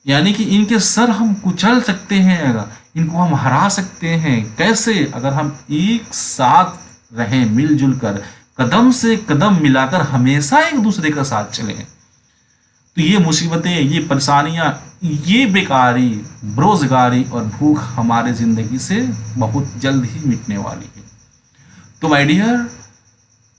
यानी कि इनके सर हम कुचल सकते हैं, अगर इनको हम हरा सकते हैं। कैसे? अगर हम एक साथ रहें, मिलजुल कर, कदम से कदम मिलाकर हमेशा एक दूसरे का साथ चलें, तो ये मुसीबतें, ये परेशानियां, ये बेकारी, बेरोजगारी और भूख हमारे जिंदगी से बहुत जल्द ही मिटने वाली है। तो माय डियर,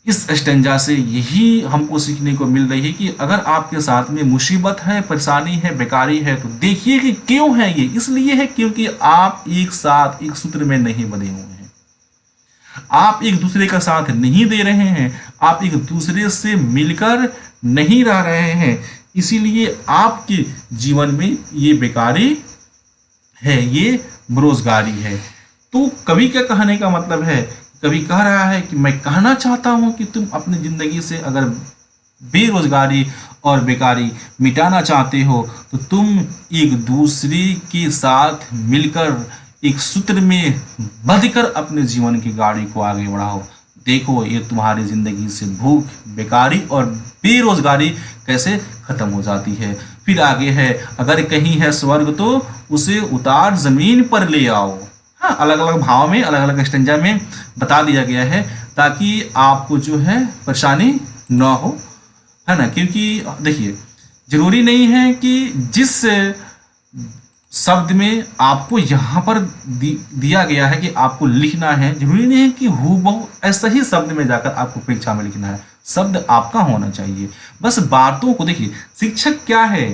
इस स्टेंजा से यही हमको सीखने को मिल रही है कि अगर आपके साथ में मुसीबत है, परेशानी है, बेकारी है, तो देखिए कि क्यों है ये। इसलिए है क्योंकि आप एक साथ, एक सूत्र में नहीं बंधे हुए हैं, आप एक दूसरे का साथ नहीं दे रहे हैं, आप एक दूसरे से मिलकर नहीं रह रहे हैं। इसीलिए आपके जीवन में ये बेकारी है, ये बेरोजगारी है। तो कवि क्या कहने का मतलब है? कवि कह रहा है कि मैं कहना चाहता हूं कि तुम अपनी जिंदगी से अगर बेरोजगारी और बेकारी मिटाना चाहते हो, तो तुम एक दूसरे के साथ मिलकर एक सूत्र में बंधकर अपने जीवन की गाड़ी को आगे बढ़ाओ। देखो, ये तुम्हारी जिंदगी से भूख, बेकारी और बेरोजगारी कैसे खत्म हो जाती है। फिर आगे है, अगर कहीं है स्वर्ग तो उसे उतार जमीन पर ले आओ। हाँ, अलग अलग भाव में, अलग अलग स्टेंजा में बता दिया गया है, ताकि आपको जो है परेशानी ना हो, है ना। क्योंकि देखिए, जरूरी नहीं है कि जिस शब्द में आपको यहाँ पर दिया गया है कि आपको लिखना है, जरूरी नहीं है कि हूबहू ऐसा ही शब्द में जाकर आपको परीक्षा में लिखना है। शब्द आपका होना चाहिए। बस बातों को देखिए, शिक्षक क्या है?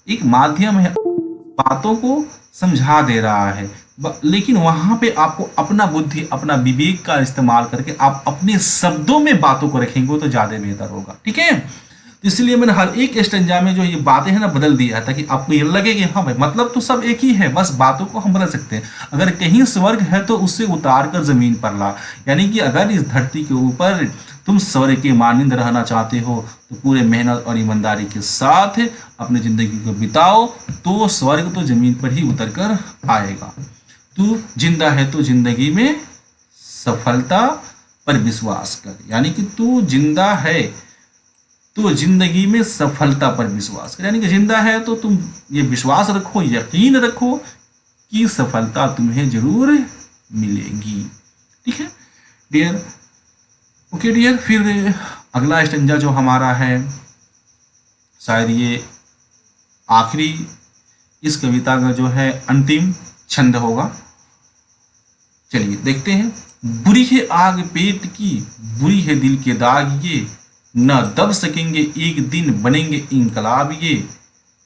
एक माध्यम है, बातों को समझा दे रहा है, लेकिन वहां पे आपको अपना बुद्धि, अपना विवेक का इस्तेमाल करके आप अपने शब्दों में बातों को रखेंगे तो ज्यादा बेहतर होगा। ठीक है, तो इसलिए मैंने हर एक स्टेंजा में जो ये बातें हैं ना बदल दिया है, ताकि आपको ये लगे कि हाँ भाई मतलब तो सब एक ही है, बस बातों को हम बदल सकते हैं। अगर कहीं स्वर्ग है तो उससे उतार कर जमीन पर ला, यानी कि अगर इस धरती के ऊपर तुम स्वर्ग के मानिंद रहना चाहते हो तो पूरे मेहनत और ईमानदारी के साथ अपनी जिंदगी को बिताओ, तो स्वर्ग तो जमीन पर ही उतर कर आएगा। तू जिंदा है तो जिंदगी में सफलता पर विश्वास कर, यानी कि तू जिंदा है तो जिंदगी में सफलता पर विश्वास कर, यानी कि जिंदा है तो तुम ये विश्वास रखो, यकीन रखो कि सफलता तुम्हें जरूर मिलेगी। ठीक है डियर, ओके डियर, फिर अगला स्टेंजा जो हमारा है, शायद ये आखिरी इस कविता का जो है अंतिम छंद होगा। चलिए देखते हैं। बुरी है आग पेट की, बुरी है दिल के दाग ये, न दब सकेंगे एक दिन बनेंगे इंकलाब ये,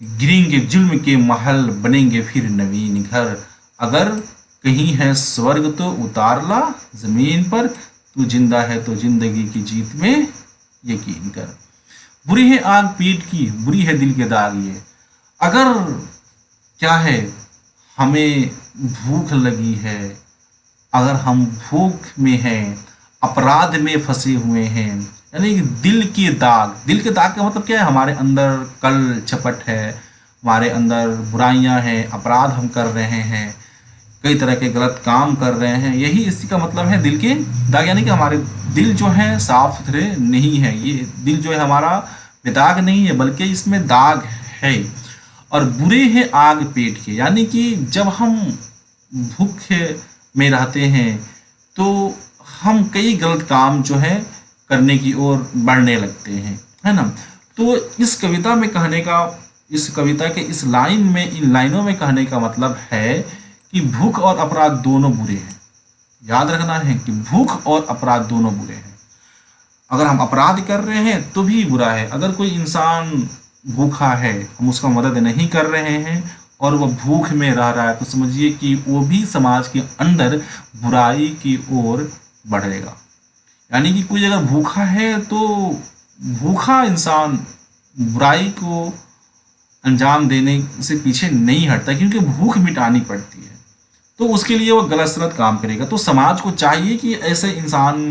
गिरेंगे जुल्म के महल बनेंगे फिर नवीन घर, अगर कहीं है स्वर्ग तो उतार ला जमीन पर, तू जिंदा है तो जिंदगी की जीत में यकीन कर। बुरी है आग पेट की, बुरी है दिल के दाग ये, अगर क्या है हमें भूख लगी है, अगर हम भूख में हैं, अपराध में फंसे हुए हैं, यानी कि दिल के दाग, दिल के दाग का मतलब क्या है, हमारे अंदर कल चपट है, हमारे अंदर बुराइयां हैं, अपराध हम कर रहे हैं, कई तरह के गलत काम कर रहे हैं, यही इसी का मतलब है दिल के दाग, यानी कि हमारे दिल जो है साफ सुथरे नहीं है, ये दिल जो है हमारा बेदाग नहीं है बल्कि इसमें दाग है। और बुरे हैं आग पेट के, यानी कि जब हम भूखे में रहते हैं तो हम कई गलत काम जो है करने की ओर बढ़ने लगते हैं, है ना। तो इस कविता में कहने का, इस कविता के इस लाइन में, इन लाइनों में कहने का मतलब है कि भूख और अपराध दोनों बुरे हैं। याद रखना है कि भूख और अपराध दोनों बुरे हैं। अगर हम अपराध कर रहे हैं तो भी बुरा है, अगर कोई इंसान भूखा है, हम उसका मदद नहीं कर रहे हैं और वह भूख में रह रहा है, तो समझिए कि वो भी समाज के अंदर बुराई की ओर बढ़ेगा। यानी कि कोई अगर भूखा है तो भूखा इंसान बुराई को अंजाम देने से पीछे नहीं हटता, क्योंकि भूख मिटानी पड़ती है, तो उसके लिए वो गलत सलत काम करेगा। तो समाज को चाहिए कि ऐसे इंसान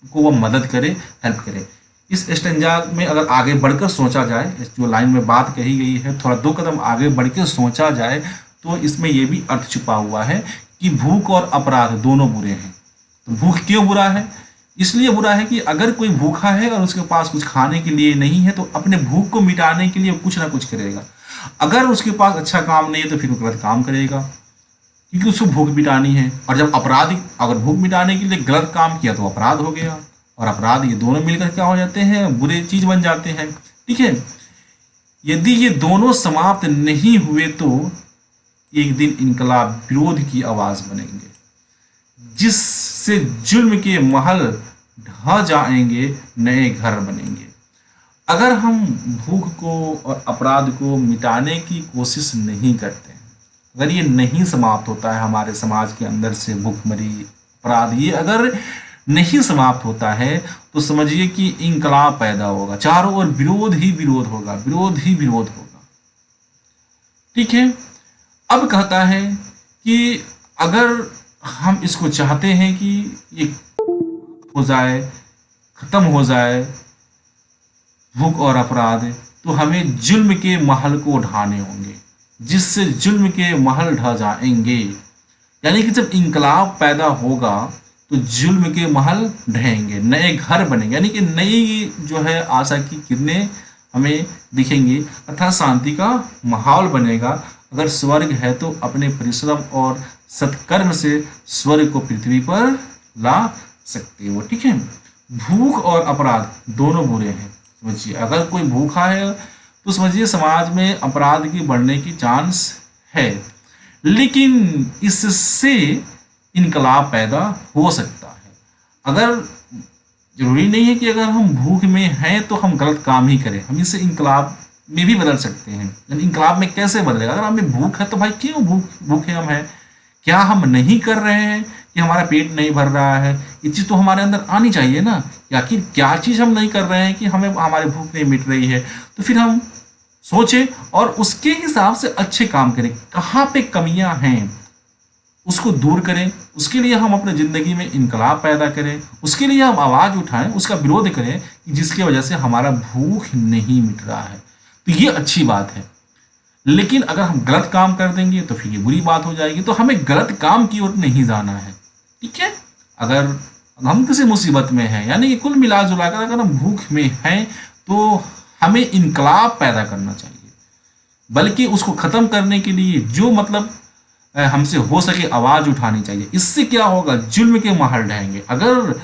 को वो मदद करे, हेल्प करे। इस स्टेंजा में अगर आगे बढ़कर सोचा जाए, इस जो लाइन में बात कही गई है, थोड़ा दो कदम आगे बढ़ के सोचा जाए तो इसमें यह भी अर्थ छुपा हुआ है कि भूख और अपराध दोनों बुरे हैं। तो भूख क्यों बुरा है? इसलिए बुरा है कि अगर कोई भूखा है और उसके पास कुछ खाने के लिए नहीं है तो अपने भूख को मिटाने के लिए कुछ ना कुछ करेगा। अगर उसके पास अच्छा काम नहीं है तो फिर वो गलत काम करेगा, क्योंकि उसको भूख मिटानी है। और जब अपराधी अगर भूख मिटाने के लिए गलत काम किया तो अपराध हो गया, और अपराध ये दोनों मिलकर क्या हो जाते हैं, बुरे चीज बन जाते हैं। ठीक है, यदि ये दोनों समाप्त नहीं हुए तो एक दिन इनकलाब विरोध की आवाज बनेंगे, जिससे जुल्म के महल ढह जाएंगे, नए घर बनेंगे। अगर हम भूख को और अपराध को मिटाने की कोशिश नहीं करते हैं, अगर ये नहीं समाप्त होता है हमारे समाज के अंदर से, भूखमरी अपराध ये अगर नहीं समाप्त होता है तो समझिए कि इंकलाब पैदा होगा, चारों ओर विरोध ही विरोध होगा, विरोध ही विरोध होगा। ठीक है, अब कहता है कि अगर हम इसको चाहते हैं कि ये हो जाए, खत्म हो जाए भूख और अपराध, तो हमें जुल्म के महल को ढाने होंगे, जिससे जुल्म के महल ढह जाएंगे। यानी कि जब इंकलाब पैदा होगा तो जुल्म के महल ढहेंगे, नए घर बनेंगे, यानी कि नई जो है आशा की किरणें हमें दिखेंगी, अर्थात शांति का माहौल बनेगा। अगर स्वर्ग है तो अपने परिश्रम और सत्कर्म से स्वर्ग को पृथ्वी पर ला सकते हो। ठीक है, भूख और अपराध दोनों बुरे हैं। समझिए, अगर कोई भूखा है तो समझिए समाज में अपराध की बढ़ने की चांस है, लेकिन इससे इनकलाब पैदा हो सकता है। अगर जरूरी नहीं है कि अगर हम भूख में हैं तो हम गलत काम ही करें, हम इसे इनकलाब में भी बदल सकते हैं। इनकलाब में कैसे बदलेगा? अगर हमें भूख है तो भाई क्यों भूखे हम हैं, क्या हम नहीं कर रहे हैं कि हमारा पेट नहीं भर रहा है? ये चीज़ तो हमारे अंदर आनी चाहिए ना कि आखिर क्या चीज़ हम नहीं कर रहे हैं कि हमें हमारी भूख नहीं मिट रही है। तो फिर हम सोचें और उसके हिसाब से अच्छे काम करें। कहाँ पे कमियां हैं उसको दूर करें, उसके लिए हम अपने ज़िंदगी में इनकलाब पैदा करें, उसके लिए हम आवाज़ उठाएं, उसका विरोध करें कि जिसकी वजह से हमारा भूख नहीं मिट रहा है। तो ये अच्छी बात है। लेकिन अगर हम गलत काम कर देंगे तो फिर ये बुरी बात हो जाएगी। तो हमें गलत काम की ओर नहीं जाना है, ठीक है? अगर हम किसी मुसीबत में हैं, यानी कि कुल मिला जुला कर अगर हम भूख में हैं, तो हमें इनकलाब पैदा करना चाहिए। बल्कि उसको ख़त्म करने के लिए जो मतलब हमसे हो सके आवाज़ उठानी चाहिए। इससे क्या होगा, जुल्म के महल ढहेंगे। अगर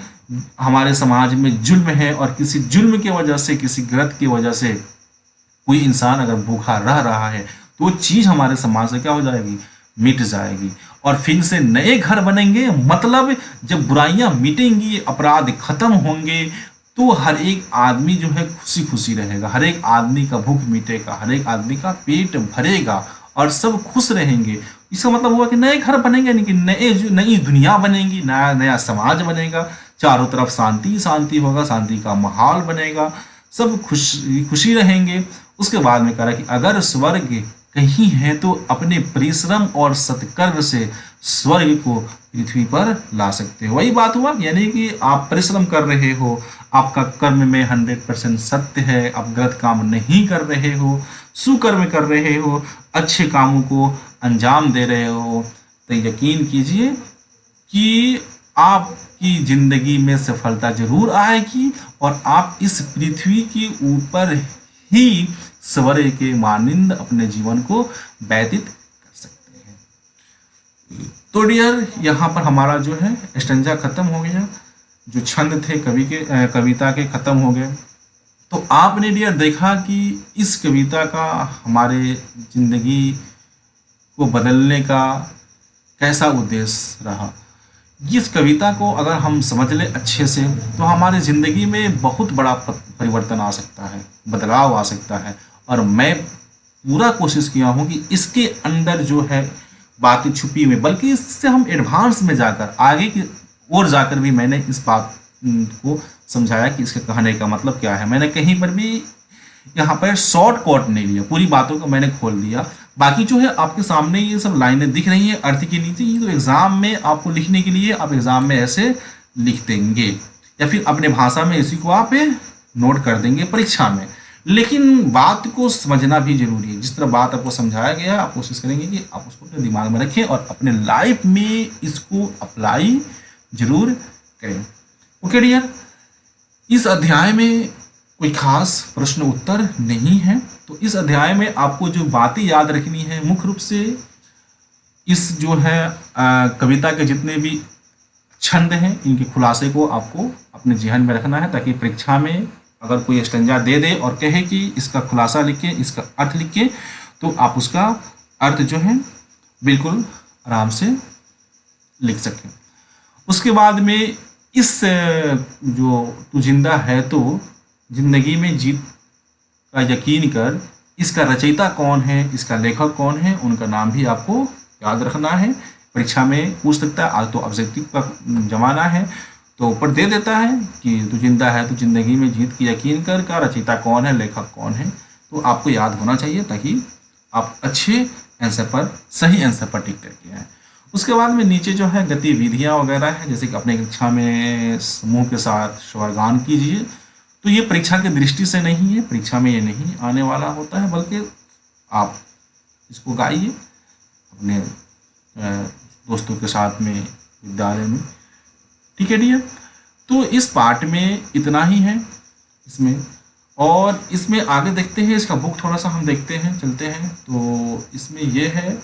हमारे समाज में जुल्म है और किसी जुल्म की वजह से, किसी गलत की वजह से कोई इंसान अगर भूखा रह रहा है, तो वो चीज़ हमारे समाज से क्या हो जाएगी, मिट जाएगी और फिर से नए घर बनेंगे। मतलब जब बुराइयां मिटेंगी, अपराध खत्म होंगे, तो हर एक आदमी जो है खुशी खुशी रहेगा, हर एक आदमी का भूख मिटेगा, हर एक आदमी का पेट भरेगा और सब खुश रहेंगे। इसका मतलब हुआ कि नए घर बनेंगे, नहीं कि नई दुनिया बनेगी, नया नया समाज बनेगा, चारों तरफ शांति शांति होगा, शांति का माहौल बनेगा, सब खुशी रहेंगे। उसके बाद में कह रहा कि अगर स्वर्ग कहीं है तो अपने परिश्रम और सत्कर्म से स्वर्ग को पृथ्वी पर ला सकते हो। वही बात हुआ, यानी कि आप परिश्रम कर रहे हो, आपका कर्म में 100% सत्य है, आप गलत काम नहीं कर रहे हो, सुकर्म कर रहे हो, अच्छे कामों को अंजाम दे रहे हो, तो यकीन कीजिए कि आपकी जिंदगी में सफलता जरूर आएगी और आप इस पृथ्वी के ऊपर ही स्वर्ग के मानिंद अपने जीवन को व्यतीत कर सकते हैं। तो डियर, यहाँ पर हमारा जो है स्टंजा खत्म हो गया, जो छंद थे कविता के खत्म हो गए। तो आपने डियर देखा कि इस कविता का हमारे जिंदगी को बदलने का कैसा उद्देश्य रहा। इस कविता को अगर हम समझ लें अच्छे से, तो हमारी ज़िंदगी में बहुत बड़ा परिवर्तन आ सकता है, बदलाव आ सकता है। और मैं पूरा कोशिश किया हूँ कि इसके अंदर जो है बातें छुपी हुई, बल्कि इससे हम एडवांस में जाकर आगे की ओर जाकर भी मैंने इस बात को समझाया कि इसके कहने का मतलब क्या है। मैंने कहीं पर भी यहाँ पर शॉर्ट कट नहीं लिया, पूरी बातों को मैंने खोल दिया। बाकी जो है आपके सामने ये सब लाइनें दिख रही हैं अर्थ के नीचे, ये तो एग्जाम में आपको लिखने के लिए आप एग्जाम में ऐसे लिख देंगे या फिर अपने भाषा में इसी को आप नोट कर देंगे परीक्षा में। लेकिन बात को समझना भी जरूरी है। जिस तरह बात आपको समझाया गया, आप कोशिश करेंगे कि आप उसको अपने दिमाग में रखें और अपने लाइफ में इसको अप्लाई जरूर करें। ओके डियर, इस अध्याय में कोई खास प्रश्न उत्तर नहीं है। तो इस अध्याय में आपको जो बातें याद रखनी है, मुख्य रूप से इस जो है कविता के जितने भी छंद हैं, इनके खुलासे को आपको अपने जहन में रखना है, ताकि परीक्षा में अगर कोई स्टंजा दे दे और कहे कि इसका खुलासा लिखें, इसका अर्थ लिखें, तो आप उसका अर्थ जो है बिल्कुल आराम से लिख सकें। उसके बाद में इस जो तू जिंदा है तो जिंदगी में जीत का यकीन कर, इसका रचयिता कौन है, इसका लेखक कौन है, उनका नाम भी आपको याद रखना है। परीक्षा में पूछ सकता है, आज तो ऑब्जेक्टिव का जमाना है, तो ऊपर दे देता है कि तू जिंदा है तो जिंदगी में जीत की यकीन कर, का रचयिता कौन है, लेखक कौन है, तो आपको याद होना चाहिए ताकि आप अच्छे आंसर पर, सही आंसर पर टिक करके आए। उसके बाद में नीचे जो है गतिविधियाँ वगैरह है, जैसे कि अपने कक्षा में समूह के साथ स्वरगान कीजिए। तो ये परीक्षा की दृष्टि से नहीं है, परीक्षा में ये नहीं आने वाला होता है, बल्कि आप इसको गाइए अपने दोस्तों के साथ में विद्यालय में। ठीक है डियर, तो इस पार्ट में इतना ही है इसमें, और इसमें आगे देखते हैं, इसका बुक थोड़ा सा हम देखते हैं, चलते हैं। तो इसमें ये है,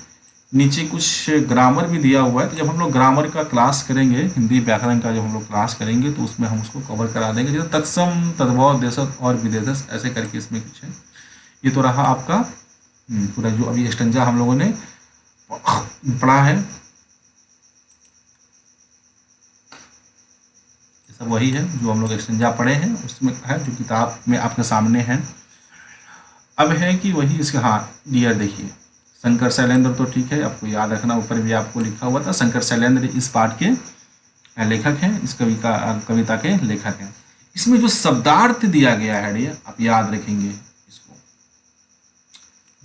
नीचे कुछ ग्रामर भी दिया हुआ है। तो जब हम लोग ग्रामर का क्लास करेंगे, हिंदी व्याकरण का जब हम लोग क्लास करेंगे, तो उसमें हम उसको कवर करा देंगे, जैसे तत्सम, तद्भव, देशज और विदेशज, ऐसे करके इसमें कुछ है। ये तो रहा आपका पूरा जो अभी स्टंजा हम लोगों ने पढ़ा है, सब वही है जो हम लोग स्टंजा पढ़े हैं, उसमें है जो किताब में आपके सामने है। अब है कि वही इसका, हाँ डियर देखिए, शंकर शैलेंद्र तो ठीक है, आपको याद रखना, ऊपर भी आपको लिखा हुआ था। शंकर शैलेंद्र इस पाठ के लेखक हैं, इस कविता के लेखक हैं। इसमें जो शब्दार्थ दिया गया है ये आप याद रखेंगे, इसको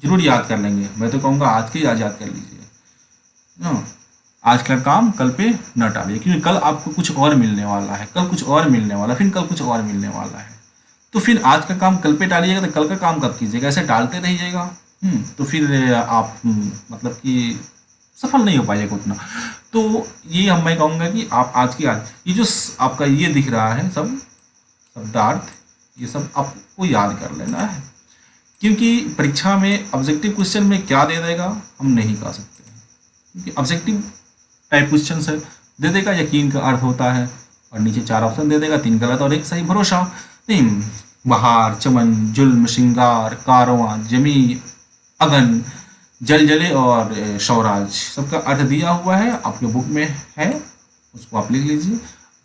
जरूर याद कर लेंगे। मैं तो कहूँगा आज के आज याद कर लीजिए। आज का काम कल पे न टालिए, क्योंकि कल आपको कुछ और मिलने वाला है, कल कुछ और मिलने वाला, फिर कल कुछ और मिलने वाला है। तो फिर आज का काम कल पे टालिएगा तो कल का काम कब कीजिएगा? ऐसे टालते रहिएगा तो फिर आप मतलब कि सफल नहीं हो पाइएगा उतना। तो ये मैं कहूँगा कि आप आज की आज ये जो आपका ये दिख रहा है सब शब्दार्थ, ये सब आपको याद कर लेना है, क्योंकि परीक्षा में ऑब्जेक्टिव क्वेश्चन में क्या दे देगा हम नहीं कह सकते हैं, क्योंकि ऑब्जेक्टिव टाइप क्वेश्चन है, दे देगा यकीन का अर्थ होता है और नीचे 4 ऑप्शन दे देगा, 3 गलत और 1 सही। भरोसा नहीं, बहार, चमन, जुल्म, श्रृंगार, कारवां, जमी, अगन, जल जले और स्वराज, सबका अर्थ दिया हुआ है, आपके बुक में है, उसको आप लिख लीजिए।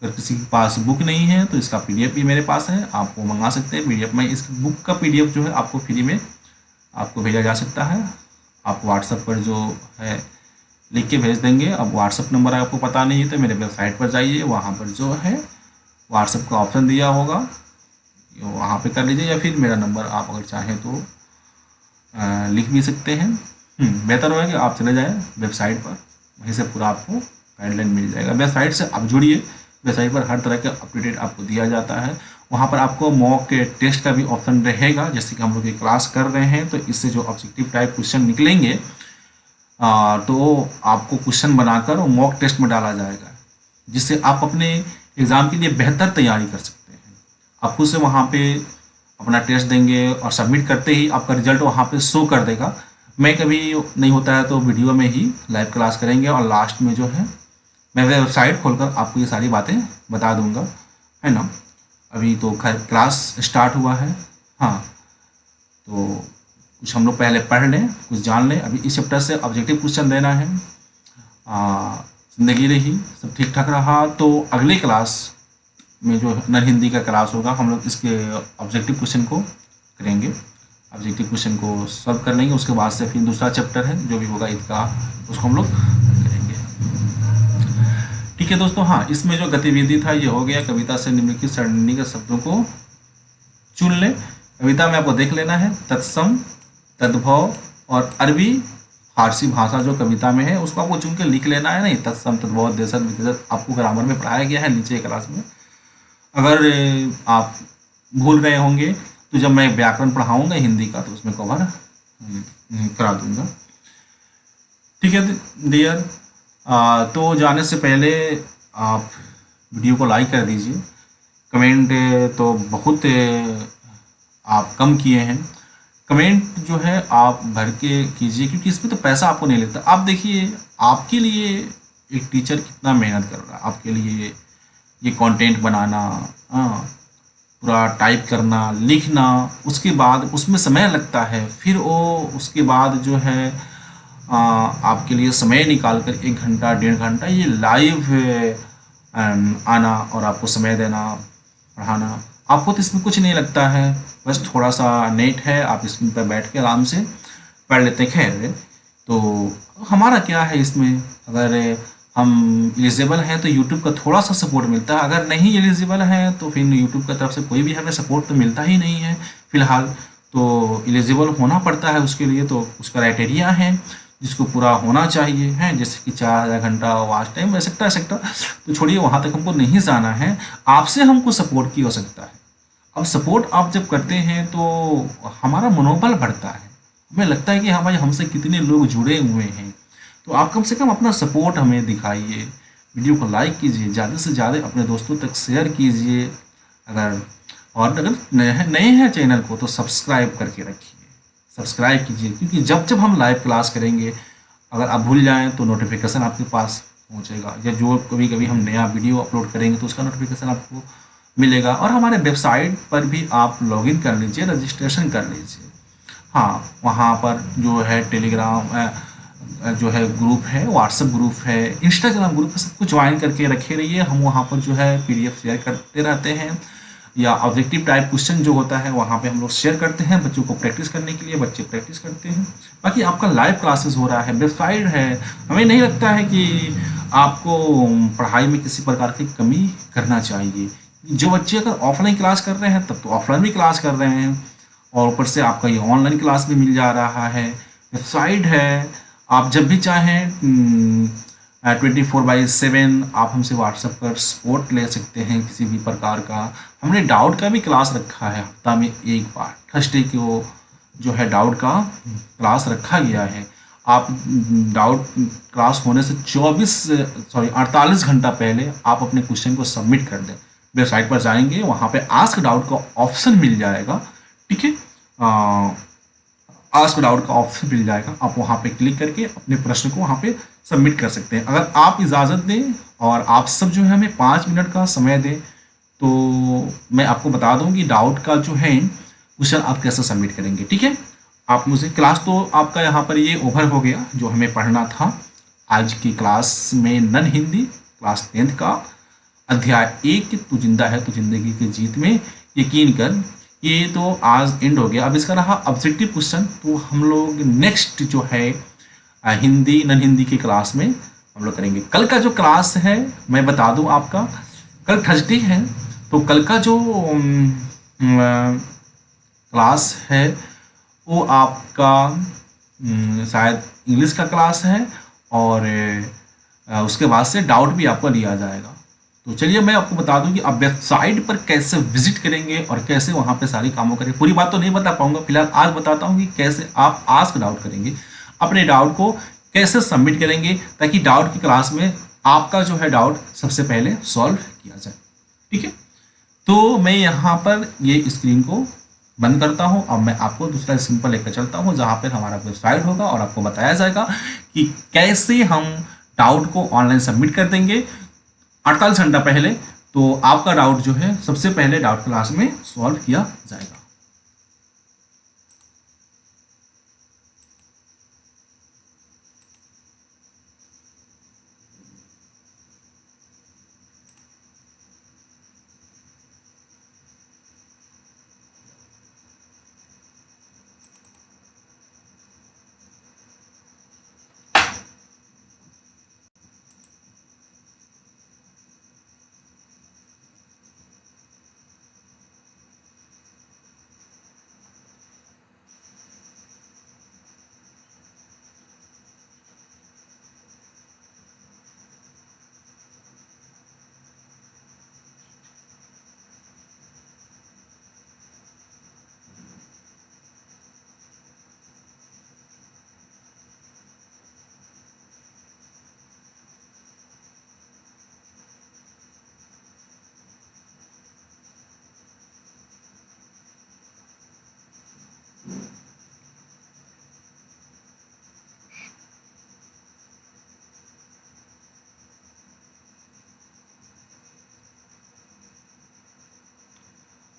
अगर किसी के पास बुक नहीं है तो इसका पीडीएफ भी मेरे पास है, आप वो मंगा सकते हैं पीडीएफ में। इस बुक का पीडीएफ जो है आपको फ्री में आपको भेजा जा सकता है। आप व्हाट्सएप पर जो है लिख के भेज देंगे। अब व्हाट्सएप नंबर आपको पता नहीं है तो मेरे वेबसाइट पर जाइए, वहाँ पर जो है व्हाट्सएप का ऑप्शन दिया होगा, वहाँ पे कर लीजिए, या फिर मेरा नंबर आप अगर चाहें तो लिख भी सकते हैं। बेहतर होगा कि आप चले जाएं वेबसाइट पर, वहीं से पूरा आपको गाइडलाइन मिल जाएगा। वेबसाइट से आप जुड़िए, वेबसाइट पर हर तरह के अपडेट आपको दिया जाता है। वहाँ पर आपको मॉक के टेस्ट का भी ऑप्शन रहेगा, जैसे कि हम लोग ये क्लास कर रहे हैं, तो इससे जो ऑब्जेक्टिव टाइप क्वेश्चन निकलेंगे तो आपको क्वेश्चन बनाकर वो मॉक टेस्ट में डाला जाएगा, जिससे आप अपने एग्ज़ाम के लिए बेहतर तैयारी कर सकते हैं। आप खुद से वहाँ पे अपना टेस्ट देंगे और सबमिट करते ही आपका रिजल्ट वहाँ पे शो कर देगा। मैं कभी नहीं होता है तो वीडियो में ही लाइव क्लास करेंगे और लास्ट में जो है मैं वेबसाइट खोलकर आपको ये सारी बातें बता दूंगा, है ना। अभी तो खैर क्लास स्टार्ट हुआ है, हाँ, तो कुछ हम लोग पहले पढ़ लें, कुछ जान लें। अभी इस चैप्टर से ऑब्जेक्टिव क्वेश्चन देना है। जिंदगी रही, सब ठीक ठाक रहा तो अगले क्लास में जो नर हिंदी का क्लास होगा हम लोग इसके ऑब्जेक्टिव क्वेश्चन को करेंगे, ऑब्जेक्टिव क्वेश्चन को सॉल्व कर लेंगे। उसके बाद से फिर दूसरा चैप्टर है जो भी होगा इसका, उसको हम लोग करेंगे। ठीक है दोस्तों, हाँ, इसमें जो गतिविधि था ये हो गया। कविता से निम्नलिखित सरणी के शब्दों को चुन ले। कविता में आपको देख लेना है तत्सम, तद्भव और अरबी फारसी भाषा जो कविता में है उसको आपको चुन के लिख लेना है। नहीं, तत्सम, तद्भव, देशज, विदेशज आपको ग्रामर में पढ़ाया गया है नीचे क्लास में। अगर आप भूल गए होंगे तो जब मैं व्याकरण पढ़ाऊंगा हिंदी का तो उसमें कवर करा दूंगा। ठीक है डियर, तो जाने से पहले आप वीडियो को लाइक कर दीजिए। कमेंट तो बहुत आप कम किए हैं, कमेंट जो है आप भर के कीजिए, क्योंकि इसमें तो पैसा आपको नहीं लगता। आप देखिए आपके लिए एक टीचर कितना मेहनत कर रहा है, आपके लिए ये कंटेंट बनाना, पूरा टाइप करना, लिखना, उसके बाद उसमें समय लगता है, फिर वो उसके बाद जो है आपके लिए समय निकाल कर 1 घंटा 1.5 घंटा ये लाइव आना और आपको समय देना, पढ़ाना, आपको तो इसमें कुछ नहीं लगता है। बस थोड़ा सा नेट है, आप स्क्रीन पर बैठ के आराम से पढ़ लेते हैं। खैर, तो हमारा क्या है इसमें, अगर हम एलिजिबल हैं तो यूट्यूब का थोड़ा सा सपोर्ट मिलता है, अगर नहीं एलिजिबल है तो फिर यूट्यूब की तरफ से कोई भी हमें सपोर्ट तो मिलता ही नहीं है फिलहाल। तो एलिजिबल होना पड़ता है उसके लिए, तो उसका क्राइटेरिया है जिसको पूरा होना चाहिए, है जैसे कि 4000 घंटा वॉच टाइम, एक्सेट्रा एक्सेट्रा। तो छोड़िए, वहाँ तक हमको नहीं जाना है, आपसे हमको सपोर्ट की आवश्यकता है। अब सपोर्ट आप जब करते हैं तो हमारा मनोबल बढ़ता है, हमें लगता है कि हाँ भाई हमसे कितने लोग जुड़े हुए हैं। तो आप कम से कम अपना सपोर्ट हमें दिखाइए, वीडियो को लाइक कीजिए, ज़्यादा से ज़्यादा अपने दोस्तों तक शेयर कीजिए। अगर नए हैं चैनल को तो सब्सक्राइब करके रखिए, सब्सक्राइब कीजिए, क्योंकि जब जब हम लाइव क्लास करेंगे अगर आप भूल जाएं तो नोटिफिकेशन आपके पास पहुंचेगा, या जो कभी कभी हम नया वीडियो अपलोड करेंगे तो उसका नोटिफिकेशन आपको मिलेगा। और हमारे वेबसाइट पर भी आप लॉगिन कर लीजिए, रजिस्ट्रेशन कर लीजिए। हाँ, वहाँ पर जो है टेलीग्राम जो है ग्रुप है, व्हाट्सएप ग्रुप है, इंस्टाग्राम ग्रुप है, सब कुछ ज्वाइन करके रखे रहिए। हम वहाँ पर जो है PDF शेयर करते रहते हैं। या ऑब्जेक्टिव टाइप क्वेश्चन जो होता है वहाँ पे हम लोग शेयर करते हैं बच्चों को प्रैक्टिस करने के लिए, बच्चे प्रैक्टिस करते हैं। बाकी आपका लाइव क्लासेस हो रहा है, वेबसाइट है, हमें नहीं लगता है कि आपको पढ़ाई में किसी प्रकार की कमी करना चाहिए। जो बच्चे अगर ऑफलाइन क्लास कर रहे हैं तब तो ऑफलाइन भी क्लास कर रहे हैं, और ऊपर से आपका ये ऑनलाइन क्लास भी मिल जा रहा है, वेबसाइट है, आप जब भी चाहें 24/7 आप हमसे व्हाट्सएप पर सपोर्ट ले सकते हैं किसी भी प्रकार का। हमने डाउट का भी क्लास रखा है हफ्ता में एक बार, थर्सडे को जो है डाउट का क्लास रखा गया है। आप डाउट क्लास होने से 48 घंटा पहले आप अपने क्वेश्चन को सबमिट कर दें। वेबसाइट पर जाएंगे, वहाँ पे आस्क डाउट का ऑप्शन मिल जाएगा, ठीक है, आस्क डाउट का ऑप्शन मिल जाएगा, आप वहाँ पे क्लिक करके अपने प्रश्न को वहाँ पे सबमिट कर सकते हैं। अगर आप इजाज़त दें और आप सब जो है हमें 5 मिनट का समय दें तो मैं आपको बता दूं कि डाउट का जो है क्वेश्चन आप कैसे सबमिट करेंगे, ठीक है। आप मुझे क्लास तो आपका यहाँ पर ये ओवर हो गया जो हमें पढ़ना था आज की क्लास में। नन हिंदी क्लास 10th का अध्याय 1 तू जिंदा है तो जिंदगी की जीत में यकीन कर, ये तो आज एंड हो गया। अब इसका रहा ऑब्जेक्टिव क्वेश्चन, तो हम लोग नेक्स्ट जो है हिंदी नन हिंदी की क्लास में हम लोग करेंगे। कल का जो क्लास है मैं बता दूं आपका, कल थर्सडे है तो कल का जो क्लास है वो आपका शायद इंग्लिश का क्लास है, और उसके बाद से डाउट भी आपको लिया जाएगा। तो चलिए मैं आपको बता दूं कि आप वेबसाइट पर कैसे विजिट करेंगे और कैसे वहाँ पे सारी कामों करेंगे। पूरी बात तो नहीं बता पाऊंगा, फिलहाल आज बताता हूँ कि कैसे आप आस्क डाउट करेंगे, अपने डाउट को कैसे सबमिट करेंगे, ताकि डाउट की क्लास में आपका जो है डाउट सबसे पहले सॉल्व किया जाए, ठीक है। तो मैं यहाँ पर ये स्क्रीन को बंद करता हूँ। अब मैं आपको दूसरा स्क्रीन पर लेकर चलता हूँ जहाँ पर हमारा वेबसाइट होगा और आपको बताया जाएगा कि कैसे हम डाउट को ऑनलाइन सबमिट कर देंगे 48 घंटा पहले, तो आपका डाउट जो है सबसे पहले डाउट क्लास में सॉल्व किया जाएगा।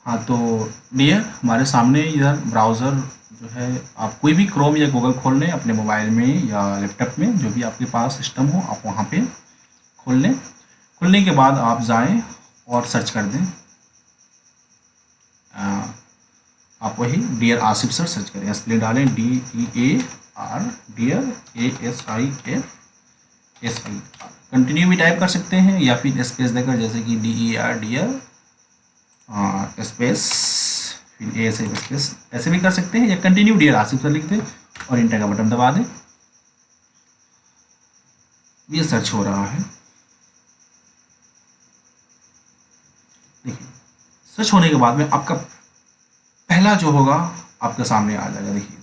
हाँ तो डियर, हमारे सामने इधर ब्राउज़र जो है, आप कोई भी क्रोम या गूगल खोल लें अपने मोबाइल में या लैपटॉप में, जो भी आपके पास सिस्टम हो आप वहाँ पे खोल लें। खुलने के बाद आप जाएं और सर्च कर दें, आप वही डियर आसिफ सर सर्च करें, स्पेलिंग डालें DEAR, डियर ASIF कंटिन्यू भी टाइप कर सकते हैं या फिर स्पेस देकर, जैसे कि DER डियर स्पेस फिर ASIF स्पेस, ऐसे भी कर सकते हैं, या कंटिन्यू डियर आसिफ सर लिख दें और इंटर का बटन दबा दें। ये सर्च हो रहा है, देखिए सर्च होने के बाद में आपका पहला जो होगा आपके सामने आ जाएगा। देखिए